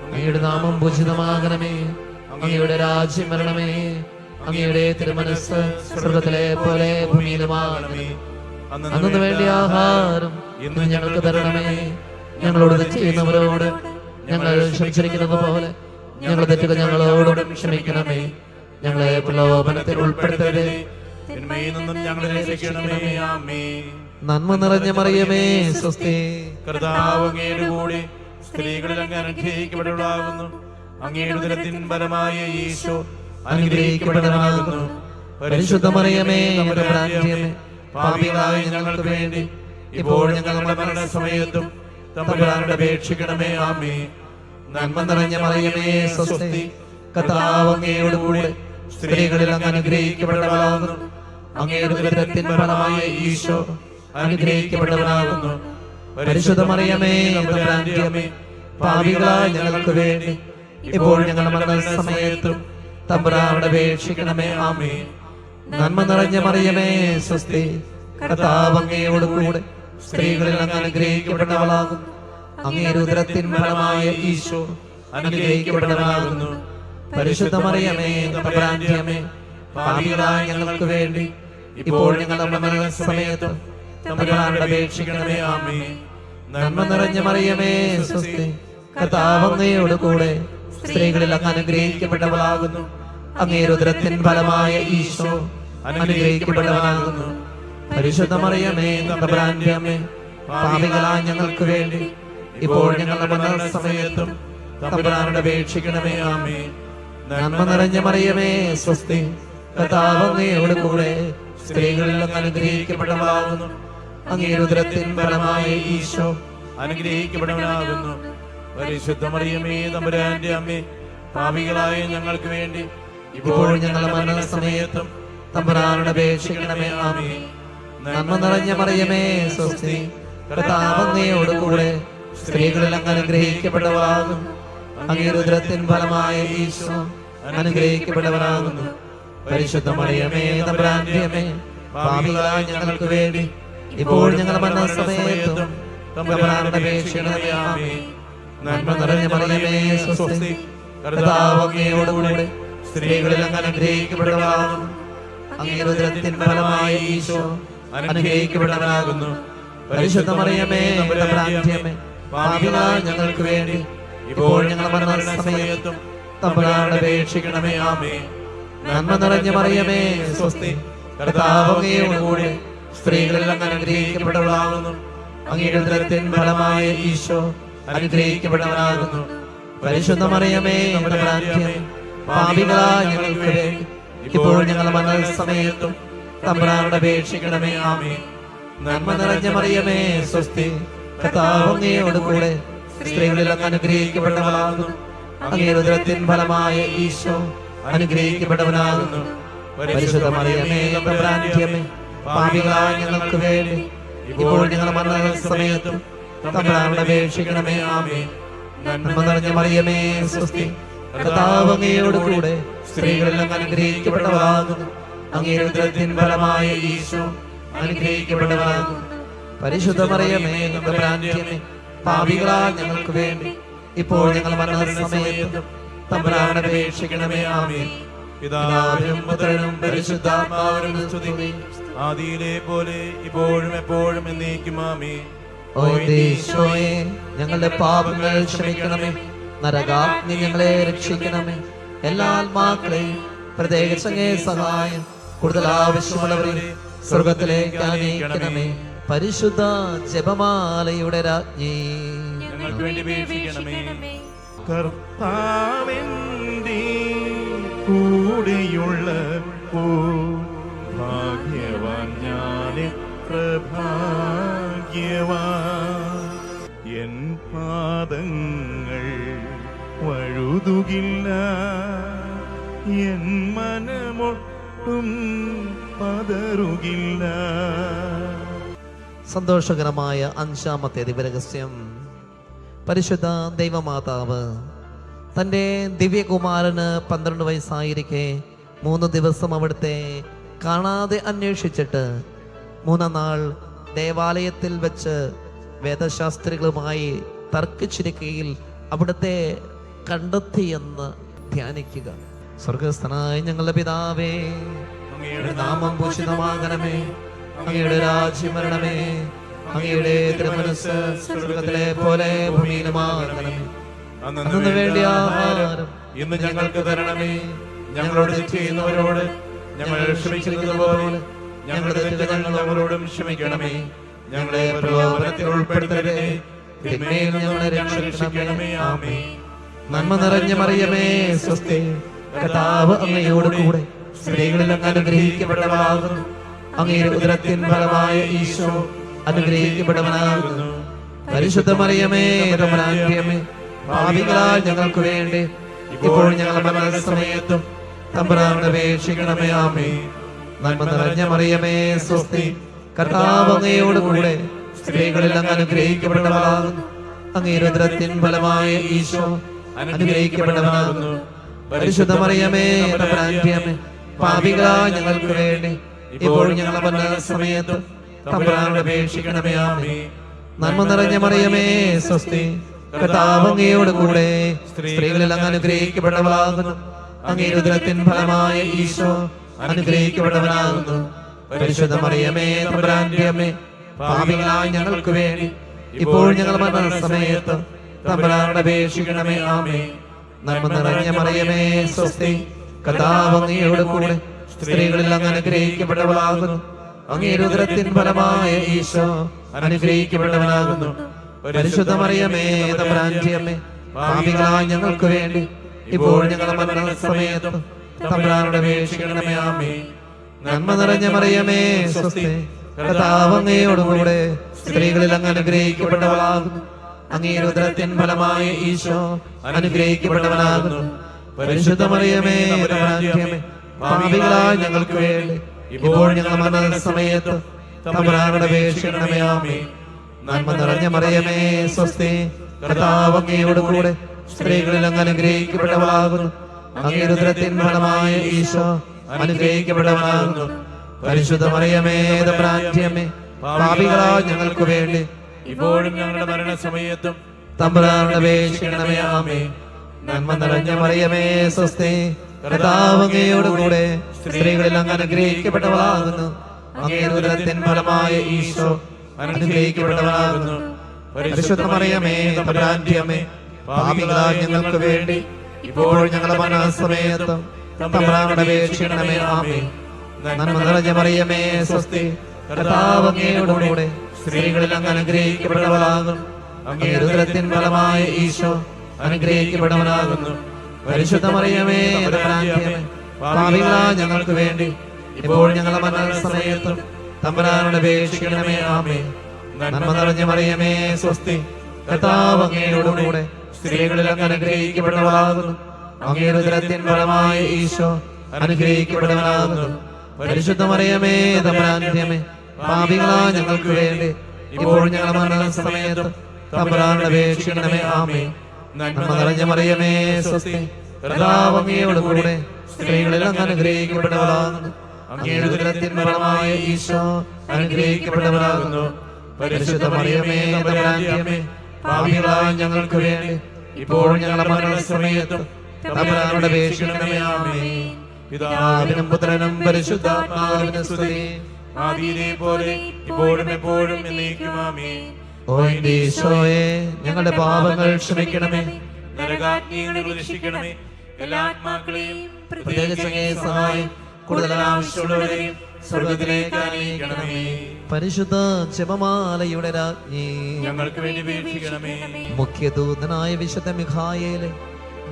Speaker 2: അങ്ങയുടെ നാമം പൂജിതമാകണമേ, അങ്ങയുടെ രാജ്യം വരണമേ, അങ്ങയുടെ തിരുമനസ്സ് സ്വർഗത്തിലെ പോലെ ഭൂമിയിലുമാകണമേ. അന്നു വേണ്ടിയ ആഹാരം ഇന്ന് ഞങ്ങൾക്ക് തരണമേ, ഞങ്ങളോട് തെറ്റ് ചെയ്യുന്നവരോട് ഞങ്ങൾ ക്ഷമിച്ചിരിക്കുന്നത് പോലെ ഞങ്ങളുടെ തെറ്റുകൾ ഞങ്ങളോടും ക്ഷമിക്കണമേ, ഞങ്ങളെ പ്രലോഭനത്തിൽ ഉൾപ്പെടുത്തരുതേ,
Speaker 1: തിന്മയിൽ നിന്നും ഞങ്ങളെ രക്ഷിക്കണമേ. ആമേൻ.
Speaker 2: നന്മ നിറഞ്ഞ മറിയമേ സ്വസ്തി,
Speaker 1: കർത്താവ് അങ്ങയുടെ കൂടെ സ്ത്രീകളിൽ അങ്ങ് അനുഗ്രഹിക്കപ്പെട്ടവളാകുന്നു. അങ്ങയുടെ ഉദരത്തിൻ ഫലമായ ഈശോ അനുഗ്രഹിക്കപ്പെട്ടവനാകുന്നു.
Speaker 2: പരിശുദ്ധ മറിയമേ തമ്പുരാന്റിയമ്മേ,
Speaker 1: പാപികളായ ഞങ്ങൾക്ക് വേണ്ടി ഇപ്പോഴും ഞങ്ങളുടെ മരണസമയത്തും തമ്പുരാനോട് അപേക്ഷിക്കണമേ. ആമേൻ.
Speaker 2: നന്മ നിറഞ്ഞ മറിയമേ സ്വസ്തി, കർത്താവ് അങ്ങയോട് കൂടെ സ്ത്രീകളിൽ അങ്ങ് അനുഗ്രഹിക്കപ്പെട്ടവളാകുന്നു. അങ്ങയുടെ ഉദരത്തിൻ ഫലമായ ഈശോ അനുഗ്രഹിക്കപ്പെട്ടവനാകുന്നു. പരിശുദ്ധ മറിയമേ തമ്പുരാന്റെ അമ്മേ, പാപികളായ ഞങ്ങൾക്ക് വേണ്ടി ഇപ്പോൾ ഞങ്ങളുടെ മരണസമയത്തും തമ്പുരാനോട് അപേക്ഷിക്കണമേ. ആമേൻ. നന്മ നിറഞ്ഞ മറിയമേ സ്വസ്തി, കർത്താവ് അങ്ങയോട് കൂടെ സ്ത്രീകളിൽ അങ്ങ് അനുഗ്രഹിക്കപ്പെട്ടവളാകുന്നു. അങ്ങയുടെ ഉദരത്തിൻ ഫലമായ ഈശോ അനുഗ്രഹിക്കപ്പെട്ടവനാകുന്നു. പരിശുദ്ധ മറിയമേ തമ്പുരാന്റെ അമ്മേ, പാപികളായ ഞങ്ങൾക്ക് വേണ്ടി ഇപ്പോൾ ഞങ്ങളുടെ മരണസമയത്തും തമ്പുരാനോട് അപേക്ഷിക്കണമേ. ആമേൻ. നന്മ നിറഞ്ഞ മറിയമേ സ്വസ്തി, കർത്താവ് അങ്ങയോട് കൂടെ സ്ത്രീകളിൽ അങ്ങ് അനുഗ്രഹിക്കപ്പെട്ടവളാകുന്നു. അങ്ങയുടെ ഉദരത്തിൻ ഫലമായ ഈശോ അനുഗ്രഹിക്കപ്പെട്ടവനാകുന്നു. പരിശുദ്ധ മറിയമേ തമ്പുരാന്റെ അമ്മേ, പാപികളായ ഞങ്ങൾക്ക് വേണ്ടി ഇപ്പോൾ ഞങ്ങളുടെ മരണസമയത്തും തമ്പുരാനോട് അപേക്ഷിക്കണമേ. ആമേൻ. നന്മ നിറഞ്ഞ മറിയമേ സ്വസ്തി, കർത്താവ് അങ്ങയോട് കൂടെ സ്ത്രീകളിൽ അങ്ങ് അനുഗ്രഹിക്കപ്പെട്ടവളാകുന്നു. അങ്ങയുടെ ഉദരത്തിൻ ഫലമായ ഈശോ
Speaker 1: അനുഗ്രഹിക്കപ്പെട്ടവനാകുന്നു. പരിശുദ്ധ മറിയമേ തമ്പുരാന്റെ അമ്മേ, പാപികളായ ഞങ്ങൾക്ക് വേണ്ടി
Speaker 2: ഇപ്പോൾ ഞങ്ങളുടെ മരണസമയത്തും തമ്പുരാനോട് അപേക്ഷിക്കണമേ. ആമേൻ. നന്മ നിറഞ്ഞ മറിയമേ സ്വസ്തി, കർത്താവ് അങ്ങയോട് കൂടെ സ്ത്രീകളിൽ അങ്ങ് അനുഗ്രഹിക്കപ്പെട്ടവളാകുന്നു. അങ്ങയുടെ ഉദരത്തിൻ ഫലമായ ഈശോ അനുഗ്രഹിക്കപ്പെട്ടവനാകുന്നു. പരിശുദ്ധ മറിയമേ തമ്പുരാന്റെ അമ്മേ, പാപികളായ ഞങ്ങൾക്ക് വേണ്ടി ഇപ്പോൾ ഞങ്ങളുടെ മരണസമയത്തും തമ്പുരാനോട് അപേക്ഷിക്കണമേ. ആമേൻ. നന്മ നിറഞ്ഞ മറിയമേ സ്വസ്തി, കർത്താവ് അങ്ങയോട് കൂടെ സ്ത്രീകളിൽ അങ്ങ് അനുഗ്രഹിക്കപ്പെട്ടവളാകുന്നു. അങ്ങയുടെ ഉദരത്തിൻ ഫലമായ ഈശോ അനുഗ്രഹിക്കപ്പെട്ടവനാകുന്നു. പരിശുദ്ധ മറിയമേ തമ്പുരാന്റെ അമ്മേ, പാപികളായ ഞങ്ങൾക്ക് വേണ്ടി ഇപ്പോൾ ഞങ്ങളുടെ മരണസമയത്തും തമ്പുരാനോട് അപേക്ഷിക്കണമേ. ആമേൻ. നന്മ നിറഞ്ഞ മറിയമേ സ്വസ്തി, കർത്താവ് അങ്ങയോട് കൂടെ സ്ത്രീകളിൽ അങ്ങ് അനുഗ്രഹിക്കപ്പെട്ടവളാകുന്നു. അങ്ങയുടെ ഉദരത്തിൻ ഫലമായ ഈശോ അനുഗ്രഹിക്കപ്പെട്ടവനാകുന്നു. പരിശുദ്ധ മറിയമേ തമ്പുരാന്റെ അമ്മേ, പാപികളായ ഞങ്ങൾക്ക് വേണ്ടി ഇപ്പോൾ ഞങ്ങളുടെ മരണസമയത്തും തമ്പുരാനോട് അപേക്ഷിക്കണമേ. ആമേൻ. നന്മ നിറഞ്ഞ മറിയമേ സ്വസ്തി, കർത്താവ് അങ്ങയോട് കൂടെ സ്ത്രീകളിൽ അങ്ങ് അനുഗ്രഹിക്കപ്പെട്ടവളാകുന്നു. അങ്ങയുടെ ഉദരത്തിൻ ഫലമായ ഈശോ അനുഗ്രഹിക്കപ്പെട്ടവനാകുന്നു. പരിശുദ്ധ മറിയമേ തമ്പുരാന്റെ അമ്മേ, പാപികളായ ഞങ്ങൾക്ക് വേണ്ടി ഇപ്പോൾ ഞങ്ങളുടെ മരണസമയത്തും തമ്പുരാനോട് അപേക്ഷിക്കണമേ. ആമേൻ. നന്മ നിറഞ്ഞ മറിയമേ സ്വസ്തി, കർത്താവ് അങ്ങയോട് കൂടെ സ്ത്രീകളിൽ അങ്ങ് അനുഗ്രഹിക്കപ്പെട്ടവളാകുന്നു. അങ്ങയുടെ ഉദരത്തിൻ ഫലമായ ഈശോ അനുഗ്രഹിക്കപ്പെട്ടവനാകുന്നു. പരിശുദ്ധ മറിയമേ തമ്പുരാന്റെ അമ്മേ, പാപികളായ ഞങ്ങൾക്ക് വേണ്ടി ഇപ്പോൾ ഞങ്ങളുടെ മരണസമയത്തും തമ്പുരാനോട് അപേക്ഷിക്കണമേ. ആമേൻ.
Speaker 1: പിതാവിനും പുത്രനും പരിശുദ്ധാത്മാവിനും സ്തുതി, ആദിയിലെ പോലെ ഇപ്പോഴും എപ്പോഴും എന്നേക്കും. ആമേൻ.
Speaker 2: ഓ ഈശോയെ, ഞങ്ങളുടെ പാപങ്ങൾ ക്ഷമിക്കണമേ. നരകാഗ്നി ഞങ്ങളെ രക്ഷിക്കണമേ. എല്ലാ ആത്മാക്കളെയും പ്രത്യേകിച്ച് അങ്ങേ സഹായം കൂടുതൽ ആവശ്യമുള്ളവരെ സ്വർഗത്തിലേക്ക് ആനയിക്കണമേ. പരിശുദ്ധ ജപമാലയുടെ രാജ്ഞി,
Speaker 1: ഞങ്ങൾക്ക് വേണ്ടി അപേക്ഷിക്കണമേ.
Speaker 3: കർത്താവിൻ്റെ കൂടെയുള്ളപ്പോൾ ഭാഗ്യവാൻ ഞാൻ, എത്ര ഭാഗ്യവാൻ. എൻ പാദങ്ങൾ വഴുതുകില്ല, എൻ മനമൊട്ടും പതറുകില്ല.
Speaker 2: സന്തോഷകരമായ 5-ാമത്തെ ദിവരഹസ്യം. പരിശുദ്ധ ദൈവമാതാവ് തൻ്റെ ദിവ്യകുമാരന് 12 വയസ്സായിരിക്കെ 3 ദിവസം അവിടുത്തെ കാണാതെ അന്വേഷിച്ചിട്ട് 3-ാം നാൾ ദേവാലയത്തിൽ വെച്ച് വേദശാസ്ത്രികളുമായി തർക്കിച്ചിരിക്കയിൽ അവിടുത്തെ കണ്ടെത്തിയെന്ന് ധ്യാനിക്കുക. സ്വർഗസ്ഥനായ ഞങ്ങളുടെ പിതാവേ, അങ്ങയുടെ നാമം പൂജിതമാകണമേ. അങ്ങയുടെ രാജ്യം വരണമേ. അങ്ങയുടെ തിരുമനസ്സ് സ്വർഗത്തിലെ പോലെ ഭൂമിയിലുമാകണമേ. അന്നു വേണ്ടി ആഹാരം
Speaker 1: ഇന്ന് ഞങ്ങൾക്ക് തരണമേ. ഞങ്ങളോട് തെറ്റ് ചെയ്യുന്നവരോട് ഞങ്ങൾ ക്ഷമിക്കുന്നത് പോലെ ഞങ്ങളുടെ തെറ്റുകൾ ഞങ്ങളോടും ക്ഷമിക്കണമേ. ഞങ്ങളെ പ്രലോഭനത്തിൽ ഉൾപ്പെടുത്തരുതേ, തിന്മയിൽ ഞങ്ങളെ രക്ഷിക്കണമേ. ആമേൻ.
Speaker 2: നന്മ നിറഞ്ഞ മറിയമേ സ്വസ്തി, കർത്താവ് അങ്ങയോട് കൂടെ സ്ത്രീകളിൽ അങ്ങ് അനുഗ്രഹിക്കപ്പെട്ടവളാകുന്നു. അങ്ങയുടെ ഉദരത്തിൻ ഫലമായ ഈശോ അനുഗ്രഹിക്കപ്പെട്ടവനാകുന്നു. പരിശുദ്ധ മറിയമേ തമ്പുരാന്റെ അമ്മേ, പാപികളായ ഞങ്ങൾക്ക് വേണ്ടി ഇപ്പോൾ ഞങ്ങളുടെ മരണസമയത്തും തമ്പുരാനോട് അപേക്ഷിക്കണമേ. ആമേൻ. നന്മ നിറഞ്ഞ മറിയമേ സ്വസ്തി, കർത്താവ് അങ്ങയോട് കൂടെ സ്ത്രീകളിൽ അങ്ങ് അനുഗ്രഹിക്കപ്പെട്ടവളാകുന്നു. അങ്ങയുടെ ഉദരത്തിൻ ഫലമായ ഈശോ അനുഗ്രഹിക്കപ്പെട്ടവനാകുന്നു. പരിശുദ്ധ മറിയമേ തമ്പുരാന്റെ അമ്മേ, പാപികളായ ഞങ്ങൾക്ക് വേണ്ടി ഇപ്പോൾ ഞങ്ങളുടെ മരണസമയത്തും തമ്പുരാനോട് അപേക്ഷിക്കണമേ. ആമേൻ. നന്മ നിറഞ്ഞ മറിയമേ സ്വസ്തി, കർത്താവ് അങ്ങയോട് കൂടെ സ്ത്രീകളിൽ അങ്ങ് അനുഗ്രഹിക്കപ്പെട്ടവളാകുന്നു. അങ്ങയുടെ ഉദരത്തിൻ ഫലമായ ഈശോ അനുഗ്രഹിക്കപ്പെട്ടവനാകുന്നു. പരിശുദ്ധ മറിയമേ തമ്പുരാന്റെ അമ്മേ, പാപികളായ ഞങ്ങൾക്ക് വേണ്ടി ഇപ്പോൾ ഞങ്ങളുടെ മരണസമയത്ത് തമ്പുരാനോട് അപേക്ഷിക്കണമേ. ആമേൻ. നന്മ നിറഞ്ഞ മറിയമേ സ്വസ്തി, കർത്താവ് അങ്ങയോട് കൂടെ സ്ത്രീകളിൽ അങ്ങ് അനുഗ്രഹിക്കപ്പെട്ടവളാകുന്നു. അങ്ങയുടെ ഉദരത്തിൻ ഫലമായ ഈശോ അനുഗ്രഹിക്കപ്പെട്ടവനാകുന്നു. പരിശുദ്ധ മറിയമേ തമ്പുരാന്റെ അമ്മേ, പാപികളായ ഞങ്ങൾക്ക് വേണ്ടി ഇപ്പോൾ ഞങ്ങളുടെ മരണസമയത്ത് തമ്പുരാനോട് അപേക്ഷിക്കണമേ. ആമേൻ. നന്മ നിറഞ്ഞ മറിയമേ സ്വസ്തി, കർത്താവ് അങ്ങയോടുകൂടെ സ്ത്രീകളിൽ അങ്ങ് അനുഗ്രഹിക്കപ്പെട്ടവളാകുന്നു. അങ്ങയുടെ ഉദരത്തിൻ ഫലമായ ഈശോ അനുഗ്രഹിക്കപ്പെട്ടവനാകുന്നു. പരിശുദ്ധ മറിയമേ തമ്പുരാന്റെ അമ്മേ, പാപികളായ ഞങ്ങൾക്ക് വേണ്ടി ഇപ്പോൾ ഞങ്ങളുടെ മരണസമയത്ത് തമ്പുരാനോട് അപേക്ഷിക്കണമേ. ആമേൻ. നന്മ നിറഞ്ഞ മറിയമേ സ്വസ്തി, കർത്താവ് അങ്ങയോടുകൂടെ സ്ത്രീകളിൽ അങ്ങ് അനുഗ്രഹിക്കപ്പെട്ടവളാകുന്നു. അങ്ങയുടെ ഉദരത്തിൻ ഫലമായ ഈശോ അനുഗ്രഹിക്കപ്പെട്ടവനാകുന്നു. പരിശുദ്ധ മറിയമേ തമ്പുരാന്റെ അമ്മേ, പാപികളായ ഞങ്ങൾക്ക് വേണ്ടി
Speaker 1: ഇപ്പോഴും ഞങ്ങളുടെ മരണസമയത്തും
Speaker 2: തമ്പുരാനോട് അപേക്ഷിക്കണമേ. ആമേൻ. നന്മ നിറഞ്ഞ മറിയമേ സ്വസ്തി, കർത്താവ് അങ്ങയോടുകൂടെ സ്ത്രീകളിൽ അങ്ങ് അനുഗ്രഹിക്കപ്പെട്ടവളാകുന്നു. അങ്ങയുടെ ഉദരത്തിൻ ഫലമായ ഈശോ അനുഗ്രഹിക്കപ്പെട്ടവനാകുന്നു. പരിശുദ്ധ മറിയമേ തമ്പുരാന്റെ അമ്മേ, പാപികളായ ഞങ്ങൾക്ക് വേണ്ടി ഇപ്പോൾ ഞങ്ങളുടെ മരണസമയത്തും തമ്പുരാനോട് അപേക്ഷിക്കണമേ. ആമേൻ. നന്മ നിറഞ്ഞ മറിയമേ സ്വസ്തി, കർത്താവ് അങ്ങയോടുകൂടെ സ്ത്രീകളിൽ അങ്ങ് അനുഗ്രഹിക്കപ്പെട്ടവളാകുന്നു. അങ്ങയുടെ ഉദരത്തിൻ ഫലമായ ഈശോ അനുഗ്രഹിക്കപ്പെട്ടവനാകുന്നു. പരിശുദ്ധ മറിയമേ തമ്പുരാന്റെ അമ്മേ, പാപികളായ ഞങ്ങൾക്ക് വേണ്ടി ഇപ്പോൾ ഞങ്ങളുടെ മരണസമയത്തും തമ്പുരാനോട് അപേക്ഷിക്കണമേ. ആമേൻ. നന്മ നിറഞ്ഞ മറിയമേ സ്വസ്തി, കർത്താവ് അങ്ങയോടുകൂടെ സ്ത്രീകളിൽ അങ്ങ് അനുഗ്രഹിക്കപ്പെട്ടവളാകുന്നു. അങ്ങയുടെ ഉദരത്തിൻ ഫലമായ ഈശോ അനുഗ്രഹിക്കപ്പെട്ടവനാകുന്നു. പരിശുദ്ധ മറിയമേ തമ്പുരാന്റെ അമ്മേ, പാപികളായ ഞങ്ങൾക്ക് വേണ്ടി ഇപ്പോൾ ഞങ്ങളുടെ മരണസമയത്ത് തമ്പുരാനോട് അപേക്ഷിക്കണമേ. ആമേൻ. നന്മ നിറഞ്ഞ മറിയമേ സ്വസ്തി, കർത്താവ് അങ്ങയോടുകൂടെ സ്ത്രീകളിൽ അങ്ങ് അനുഗ്രഹിക്കപ്പെട്ടവളാകുന്നു. അങ്ങയുടെ ഉദരത്തിൻ ഫലമായ ഈശോ അനുഗ്രഹിക്കപ്പെട്ടവനാകുന്നു. പരിശുദ്ധ മറിയമേ തമ്പുരാന്റെ അമ്മേ, പാപികളായ ഞങ്ങൾക്ക് വേണ്ടി ഇപ്പോൾ ഞങ്ങളുടെ മരണസമയത്ത് തമ്പുരാനോട് അപേക്ഷിക്കണമേ. ആമേൻ. പിതാവിനും പുത്രനും പരിശുദ്ധാത്മാവിനും സ്തുതി,
Speaker 1: ആദിയിലെ പോലെ ഇപ്പോഴും എപ്പോഴും എന്നേക്കും. ആമേൻ.
Speaker 2: ഓ എന്റെ ഈശോയെ, ഞങ്ങളുടെ പാപങ്ങൾ ക്ഷമിക്കണമേ.
Speaker 1: നരകാഗ്നികളെ രക്ഷിക്കണമേ. എല്ലാ ആത്മാക്കളെയും
Speaker 2: പ്രത്യേകിച്ച് അങ്ങേ സഹായം കൂടുതൽ ആവശ്യമുള്ളവരെയും
Speaker 1: സ്വർഗ്ഗത്തിലേക്ക് ആനയിക്കണമേ.
Speaker 2: പരിശുദ്ധ ജപമാലയുടെ രാജ്ഞി,
Speaker 1: ഞങ്ങൾക്ക് വേണ്ടി അപേക്ഷിക്കണമേ.
Speaker 2: മുഖ്യദൂതനായ വിശുദ്ധ മിഖായേലെ,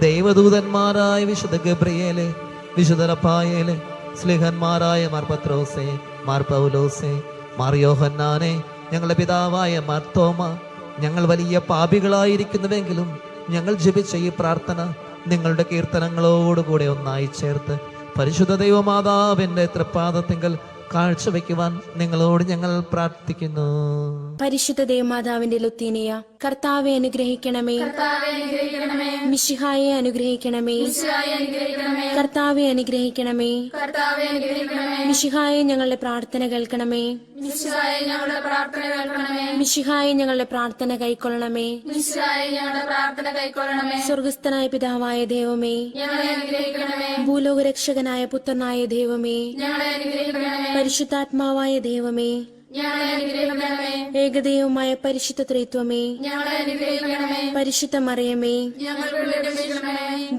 Speaker 2: ദൈവദൂതന്മാരായ വിശുദ്ധ ഗബ്രിയേലെ, വിശുദ്ധ റഫായേലെ, സ്ലിഹന്മാരായ മാർ പത്രോസേ, മാർ പൗലോസേ, മാർ യോഹന്നാനെ, ഞങ്ങളുടെ പിതാവായ മാർ തോമ, ഞങ്ങൾ വലിയ പാപികളായിരിക്കുന്നുവെങ്കിലും ഞങ്ങൾ ജപിച്ച ഈ പ്രാർത്ഥന നിങ്ങളുടെ കീർത്തനങ്ങളോടുകൂടെ ഒന്നായി ചേർത്ത് പരിശുദ്ധ ദൈവമാതാവിന്റെ തൃപ്പാദത്തിങ്കൽ കാഴ്ചവെക്കുവാൻ നിങ്ങളോട് ഞങ്ങൾ പ്രാർത്ഥിക്കുന്നു.
Speaker 4: പരിശുദ്ധ ദേവമാതാവിന്റെ ലുത്തീനിയ, കർത്താവെ അനുഗ്രഹിക്കണമേ. മിശിഹായെ അനുഗ്രഹിക്കണമേ. കർത്താവെ അനുഗ്രഹിക്കണമേ. മിശിഹായെ ഞങ്ങളുടെ പ്രാർത്ഥന കേൾക്കണമേ. മിശിഹായെ ഞങ്ങളുടെ പ്രാർത്ഥന കൈക്കൊള്ളണമേ. സ്വർഗസ്ഥനായ പിതാവായ ദൈവമേ, ഭൂലോകരക്ഷകനായ പുത്രനായ ദൈവമേ, പരിശുദ്ധാത്മാവായ ദൈവമേ, ഏകദൈവമായ പരിശുദ്ധ ത്രിത്വമേ, പരിശുദ്ധ മറിയമേ,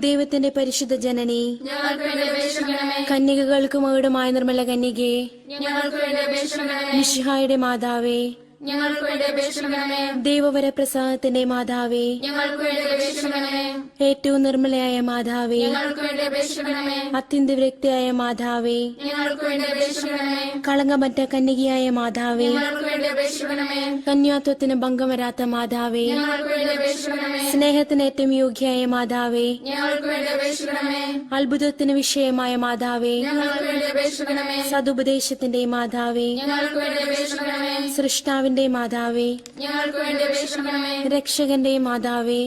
Speaker 4: ദൈവത്തിന്റെ പരിശുദ്ധ ജനനി, കന്യകകൾക്ക് മകുടമായ നിർമ്മല കന്യകേ, മിശിഹായുടെ മാതാവേ,
Speaker 5: ഞങ്ങൾക്ക് വേണ്ടി അപേക്ഷിക്കണമേ.
Speaker 4: ദേവവരപ്രസാദത്തിന്റെ മാതാവേ,
Speaker 5: ഞങ്ങൾക്ക് വേണ്ടി അപേക്ഷിക്കണമേ.
Speaker 4: ഏറ്റവും നിർമ്മലയായ മാതാവേ,
Speaker 5: ഞങ്ങൾക്ക് വേണ്ടി അപേക്ഷിക്കണമേ.
Speaker 4: അത്യന്തവിരക്തിയായ മാതാവേ,
Speaker 5: ഞങ്ങൾക്ക് വേണ്ടി അപേക്ഷിക്കണമേ.
Speaker 4: കളങ്കമറ്റ കന്യകയായ മാതാവേ,
Speaker 5: ഞങ്ങൾക്ക് വേണ്ടി അപേക്ഷിക്കണമേ.
Speaker 4: കന്യാത്വത്തിന് ഭംഗം വരാത്ത മാതാവേ,
Speaker 5: ഞങ്ങൾക്ക് വേണ്ടി അപേക്ഷിക്കണമേ.
Speaker 4: സ്നേഹത്തിന് ഏറ്റവും യോഗ്യയായ മാതാവേ,
Speaker 5: ഞങ്ങൾക്ക് വേണ്ടി അപേക്ഷിക്കണമേ.
Speaker 4: അത്ഭുതത്തിന് വിഷയമായ മാതാവേ,
Speaker 5: ഞങ്ങൾക്ക് വേണ്ടി അപേക്ഷിക്കണമേ.
Speaker 4: സതുപദേശത്തിന്റെ മാതാവേ,
Speaker 5: ഞങ്ങൾക്ക് വേണ്ടി അപേക്ഷിക്കണമേ.
Speaker 4: സൃഷ്ടാവിന്റെ മാതാവേ,
Speaker 5: ഞങ്ങൾക്ക് വേണ്ടി അപേക്ഷിക്കണമേ.
Speaker 4: രക്ഷകന്റെ മാതാവേ,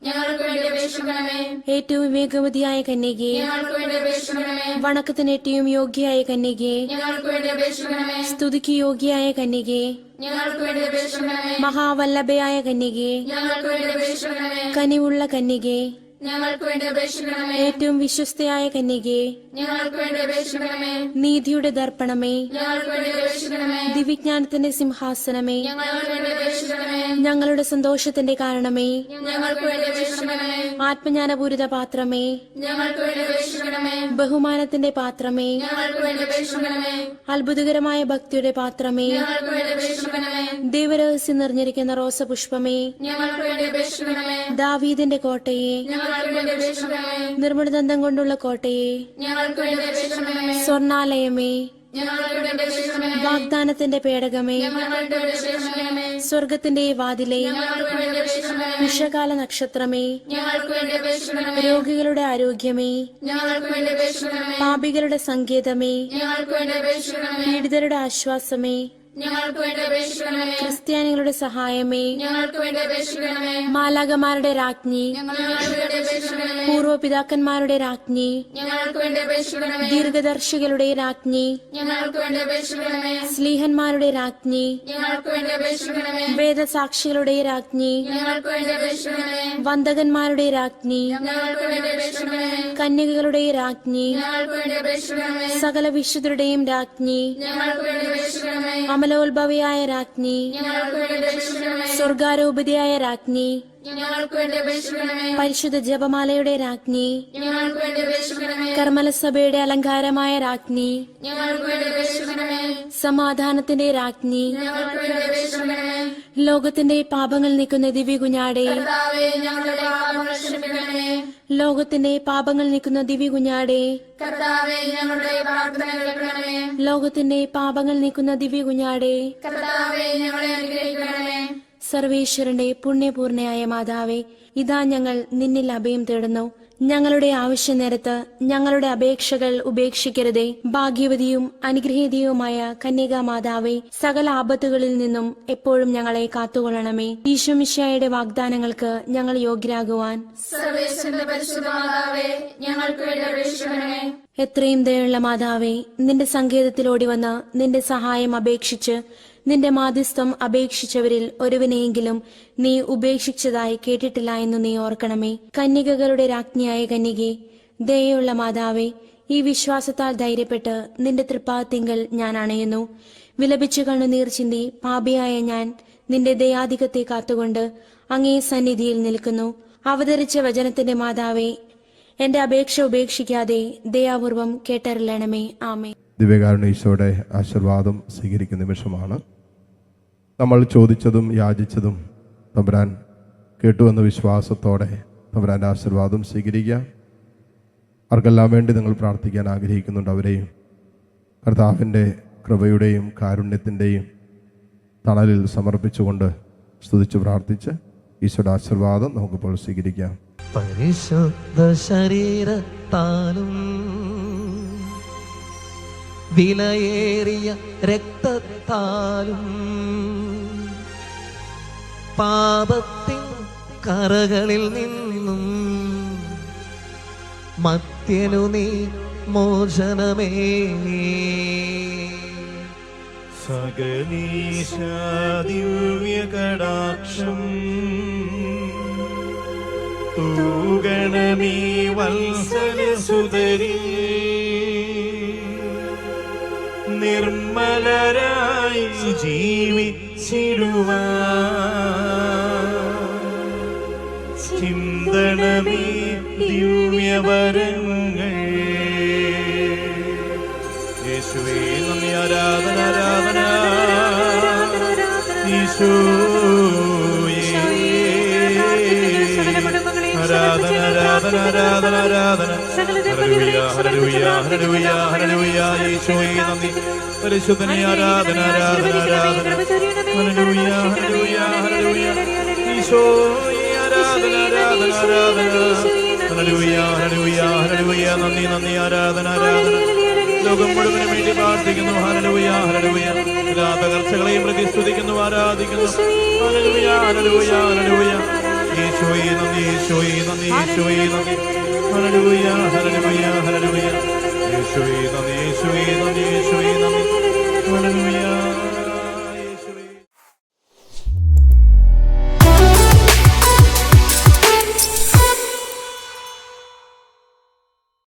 Speaker 5: ഞങ്ങൾക്ക് വേണ്ടി അപേക്ഷിക്കണമേ.
Speaker 4: ഏറ്റവും വിവേകവതിയായ കന്യകേ,
Speaker 5: ഞങ്ങൾക്ക് വേണ്ടി അപേക്ഷിക്കണമേ.
Speaker 4: വണക്കത്തിന് ഏറ്റവും യോഗ്യയായ കന്യകേ,
Speaker 5: ഞങ്ങൾക്ക് വേണ്ടി അപേക്ഷിക്കണമേ.
Speaker 4: സ്തുതിക്ക് യോഗ്യയായ കന്യകേ,
Speaker 5: ഞങ്ങൾക്ക് വേണ്ടി അപേക്ഷിക്കണമേ.
Speaker 4: മഹാവല്ലഭയായ കന്യകേ,
Speaker 5: ഞങ്ങൾക്ക് വേണ്ടി അപേക്ഷിക്കണമേ.
Speaker 4: കനിവുള്ള കന്യകേ,
Speaker 5: ഞങ്ങൾക്ക് വേണ്ടി അപേക്ഷിക്കണമേ.
Speaker 4: ഏറ്റവും വിശ്വസ്തയായ കന്യകേ,
Speaker 5: ഞങ്ങൾക്ക് വേണ്ടി അപേക്ഷിക്കണമേ.
Speaker 4: നീതിയുടെ ദർപ്പണമേ,
Speaker 5: ഞങ്ങൾക്ക് വേണ്ടി അപേക്ഷിക്കണമേ.
Speaker 4: ദിവ്യജ്ഞാനത്തിന്റെ സിംഹാസനമേ,
Speaker 5: ഞങ്ങൾക്ക് വേണ്ടി അപേക്ഷിക്കണമേ.
Speaker 4: ഞങ്ങളുടെ സന്തോഷത്തിന്റെ കാരണമേ,
Speaker 5: ഞങ്ങൾക്ക് വേണ്ടി അപേക്ഷിക്കണമേ.
Speaker 4: ആത്മജ്ഞാനപൂരിത പാത്രമേ,
Speaker 5: ഞങ്ങൾക്ക് വേണ്ടി അപേക്ഷിക്കണമേ.
Speaker 4: ബഹുമാനത്തിന്റെ പാത്രമേ,
Speaker 5: ഞങ്ങൾക്ക് വേണ്ടി അപേക്ഷിക്കണമേ.
Speaker 4: അത്ഭുതകരമായ ഭക്തിയുടെ പാത്രമേ,
Speaker 5: ഞങ്ങൾക്ക് വേണ്ടി അപേക്ഷിക്കണമേ.
Speaker 4: ദൈവരഹസ്യം നിറഞ്ഞിരിക്കുന്ന റോസപുഷ്പമേ,
Speaker 5: ഞങ്ങൾക്ക് വേണ്ടി അപേക്ഷിക്കണമേ.
Speaker 4: ദാവീദിന്റെ കോട്ടയെ,
Speaker 5: ഞങ്ങൾക്ക് വേണ്ടി അപേക്ഷിക്കണമേ.
Speaker 4: നിർമ്മലദന്തം കൊണ്ടുള്ള കോട്ടയെ,
Speaker 5: ഞങ്ങൾക്ക് വേണ്ടി അപേക്ഷിക്കണമേ.
Speaker 4: സ്വർണാലയമേ,
Speaker 5: ഞങ്ങൾക്ക് വേണ്ടി അപേക്ഷിക്കണമേ.
Speaker 4: വാഗ്ദാനത്തിന്റെ പേടകമേ,
Speaker 5: ഞങ്ങൾക്ക് വേണ്ടി അപേക്ഷിക്കണമേ.
Speaker 4: സ്വർഗത്തിന്റെ വാതിലെ,
Speaker 5: ഞങ്ങൾക്ക് വേണ്ടി അപേക്ഷിക്കണമേ.
Speaker 4: ഉഷകാല നക്ഷത്രമേ,
Speaker 5: ഞങ്ങൾക്ക് വേണ്ടി അപേക്ഷിക്കണമേ.
Speaker 4: രോഗികളുടെ ആരോഗ്യമേ,
Speaker 5: ഞങ്ങൾക്ക് വേണ്ടി അപേക്ഷിക്കണമേ.
Speaker 4: പാപികളുടെ സങ്കേതമേ,
Speaker 5: ഞങ്ങൾക്ക് വേണ്ടി അപേക്ഷിക്കണമേ.
Speaker 4: പീഡിതരുടെ ആശ്വാസമേ,
Speaker 5: ഞങ്ങൾക്ക് വേണ്ടി അപേക്ഷിക്കണമേ.
Speaker 4: ക്രിസ്ത്യാനികളുടെ സഹായമേ,
Speaker 5: ഞങ്ങൾക്ക് വേണ്ടി അപേക്ഷിക്കണമേ.
Speaker 4: മാലാകമാരുടെ രാജ്ഞി,
Speaker 5: ഞങ്ങൾക്ക് വേണ്ടി അപേക്ഷിക്കണമേ.
Speaker 4: പൂർവ്വപിതാക്കന്മാരുടെ രാജ്ഞി,
Speaker 5: ഞങ്ങൾക്ക് വേണ്ടി അപേക്ഷിക്കണമേ.
Speaker 4: ദീർഘദർശികളുടെ രാജ്ഞി,
Speaker 5: ഞങ്ങൾക്ക് വേണ്ടി അപേക്ഷിക്കണമേ.
Speaker 4: സ്ലീഹന്മാരുടെ രാജ്ഞി,
Speaker 5: ഞങ്ങൾക്ക് വേണ്ടി അപേക്ഷിക്കണമേ.
Speaker 4: വേദസാക്ഷികളുടെ രാജ്ഞി,
Speaker 5: ഞങ്ങൾക്ക് വേണ്ടി അപേക്ഷിക്കണമേ.
Speaker 4: വന്ദകന്മാരുടെ രാജ്ഞി,
Speaker 5: ഞങ്ങൾക്ക് വേണ്ടി അപേക്ഷിക്കണമേ.
Speaker 4: കന്യകകളുടെ രാജ്ഞി,
Speaker 5: ഞങ്ങൾക്ക് വേണ്ടി അപേക്ഷിക്കണമേ.
Speaker 4: സകല വിശുദ്ധരുടെയും രാജ്ഞി,
Speaker 5: ഞങ്ങൾക്ക് വേണ്ടി അപേക്ഷിക്കണമേ.
Speaker 4: അമലോത്ഭവയായ രാജ്ഞി,
Speaker 5: ഞങ്ങൾക്ക് വേണ്ടി അപേക്ഷിക്കണമേ.
Speaker 4: സ്വർഗാരോപതിയായ രാജ്ഞി,
Speaker 5: ഞങ്ങൾക്ക് വേണ്ടി അപേക്ഷിക്കണമേ.
Speaker 4: പരിശുദ്ധ ജപമാലയുടെ രാജ്ഞി,
Speaker 5: ഞങ്ങൾക്ക് വേണ്ടി അപേക്ഷിക്കണമേ.
Speaker 4: കർമ്മലസഭയുടെ അലങ്കാരമായ രാജ്ഞി,
Speaker 5: ഞങ്ങൾക്ക് വേണ്ടി അപേക്ഷിക്കണമേ.
Speaker 4: സമാധാനത്തിന്റെ രാജ്ഞി,
Speaker 5: ഞങ്ങൾക്ക് വേണ്ടി അപേക്ഷിക്കണമേ.
Speaker 4: ലോകത്തിന്റെ പാപങ്ങൾ നീക്കുന്ന ദിവ്യകുഞ്ഞാടെ,
Speaker 5: കർത്താവേ, ഞങ്ങളുടെ പാപങ്ങൾ ക്ഷമിക്കണമേ.
Speaker 4: ലോകത്തിന്റെ പാപങ്ങൾ നീക്കുന്ന ദിവ്യകുഞ്ഞാടെ,
Speaker 5: കർത്താവേ, ഞങ്ങളുടെ പ്രാർത്ഥന കേൾക്കണമേ.
Speaker 4: ലോകത്തിന്റെ പാപങ്ങൾ നീക്കുന്ന ദിവ്യകുഞ്ഞാടെ,
Speaker 5: കർത്താവേ, ഞങ്ങളെ അനുഗ്രഹിക്കണമേ.
Speaker 4: സർവേശ്വരന്റെ പുണ്യപൂർണയായ മാതാവേ, ഇതാ ഞങ്ങൾ നിന്നിൽ അഭയം തേടുന്നു. ഞങ്ങളുടെ ആവശ്യനേരത്ത് ഞങ്ങളുടെ അപേക്ഷകൾ ഉപേക്ഷിക്കരുതേ. ഭാഗ്യവതിയും അനുഗ്രഹീതയുമായ കന്യകാ മാതാവേ, സകല ആപത്തുകളിൽ നിന്നും എപ്പോഴും ഞങ്ങളെ കാത്തുകൊള്ളണമേ. ഈശോ മിശിഹായുടെ വാഗ്ദാനങ്ങൾക്ക് ഞങ്ങൾ യോഗ്യരാകുവാൻ
Speaker 5: സർവേശ്വരന്റെ പരിശുദ്ധ മാതാവേ, ഞങ്ങൾക്ക് വേണ്ടി അപേക്ഷിക്കണമേ.
Speaker 4: എത്രയും ദയുള്ള മാതാവേ, നിന്റെ സങ്കേതത്തിലോടി വന്ന് നിന്റെ സഹായം അപേക്ഷിച്ച് നിന്റെ മാധ്യസ്ഥം അപേക്ഷിച്ചവരിൽ ഒരുവനെയെങ്കിലും നീ ഉപേക്ഷിച്ചതായി കേട്ടിട്ടില്ല എന്ന് നീ ഓർക്കണമേ. കന്യകകളുടെ രാജ്ഞിയായ കന്യകേ, ദയുള്ള മാതാവേ, ഈ വിശ്വാസത്താൽ ധൈര്യപ്പെട്ട് നിന്റെ തൃപ്പാദത്തിങ്കൽ ഞാൻ അണയുന്നു. വിലപിച്ചു കണ്ണുനീർ ചിന്തി പാപിയായ ഞാൻ നിന്റെ ദയാധികത്തെ കാത്തുകൊണ്ട് അങ്ങേ സന്നിധിയിൽ നിൽക്കുന്നു. അവതരിച്ച വചനത്തിന്റെ മാതാവേ, എന്റെ അപേക്ഷ ഉപേക്ഷിക്കാതെ ദയാപൂർവം കേട്ടറിയണമേ. ആമേ.
Speaker 2: ദിവ്യകാരുണ്യ ഈശോയുടെ ആശീർവാദം സ്വീകരിക്കുന്ന നിമിഷമാണ്. നമ്മൾ ചോദിച്ചതും യാചിച്ചതും തമ്പുരാൻ കേട്ടുവെന്ന വിശ്വാസത്തോടെ തമ്പുരാൻ്റെ ആശീർവാദം സ്വീകരിക്കുക. ആർക്കെല്ലാം വേണ്ടി നിങ്ങൾ പ്രാർത്ഥിക്കാൻ ആഗ്രഹിക്കുന്നുണ്ട് അവരെയും കർത്താവിൻ്റെ കൃപയുടെയും കാരുണ്യത്തിൻ്റെയും തണലിൽ സമർപ്പിച്ചുകൊണ്ട് സ്തുതിച്ച് പ്രാർത്ഥിച്ച് ഈശോയുടെ ആശീർവാദം നമുക്കിപ്പോൾ സ്വീകരിക്കാം.
Speaker 6: പരിശുദ്ധ ശരീരത്താലും വിലയേറിയ രക്തത്താലും പാപത്തിൻ കറകളിൽ നിന്നും മത്യനു നീ മോചനമേ.
Speaker 3: സകലീശ ദിവ്യകടാക്ഷം തൂഗണമീ വത്സലസുതരി നിർമ്മലരായി ജീവിച്ചിടുവാൻ ചിന്തണമേ ദിവ്യവരങ്ങൾ. യേശുവേ നന്ദി, ആരാധന ആരാധന.
Speaker 1: ആരാധന ആരാധന ആരാധന ആരാധന ഹല്ലേലൂയ ഹല്ലേലൂയ ഹല്ലേലൂയ ഹല്ലേലൂയ യേശുവേ നന്ദി പരിശുദ്ധനെ ആരാധന ആരാധന ആരാധന ഹല്ലേലൂയ ഹല്ലേലൂയ ഹല്ലേലൂയ യേശുവേ ആരാധന ആരാധന ആരാധന ഹല്ലേലൂയ ഹല്ലേലൂയ ഹല്ലേലൂയ നന്ദി നന്ദി ആരാധന ആരാധന ലോകം മുഴുവനും വേണ്ടി പ്രാർത്ഥിക്കുന്നു ഹല്ലേലൂയ ഹല്ലേലൂയ എല്ലാ തകർച്ചകളെയും പ്രതി സ്തുതിക്കുന്നു ആരാധിക്കുന്നു ഹല്ലേലൂയ ഹല്ലേലൂയ ഹല്ലേലൂയ യേശുവേ നന്ദി യേശുവേ നന്ദി യേശുവേ നന്ദി ഹല്ലേലൂയ ഹല്ലേലൂയ ഹല്ലേലൂയ യേശുവേ നന്ദി യേശുവേ നന്ദി യേശുവേ നന്ദി ഹല്ലേലൂയ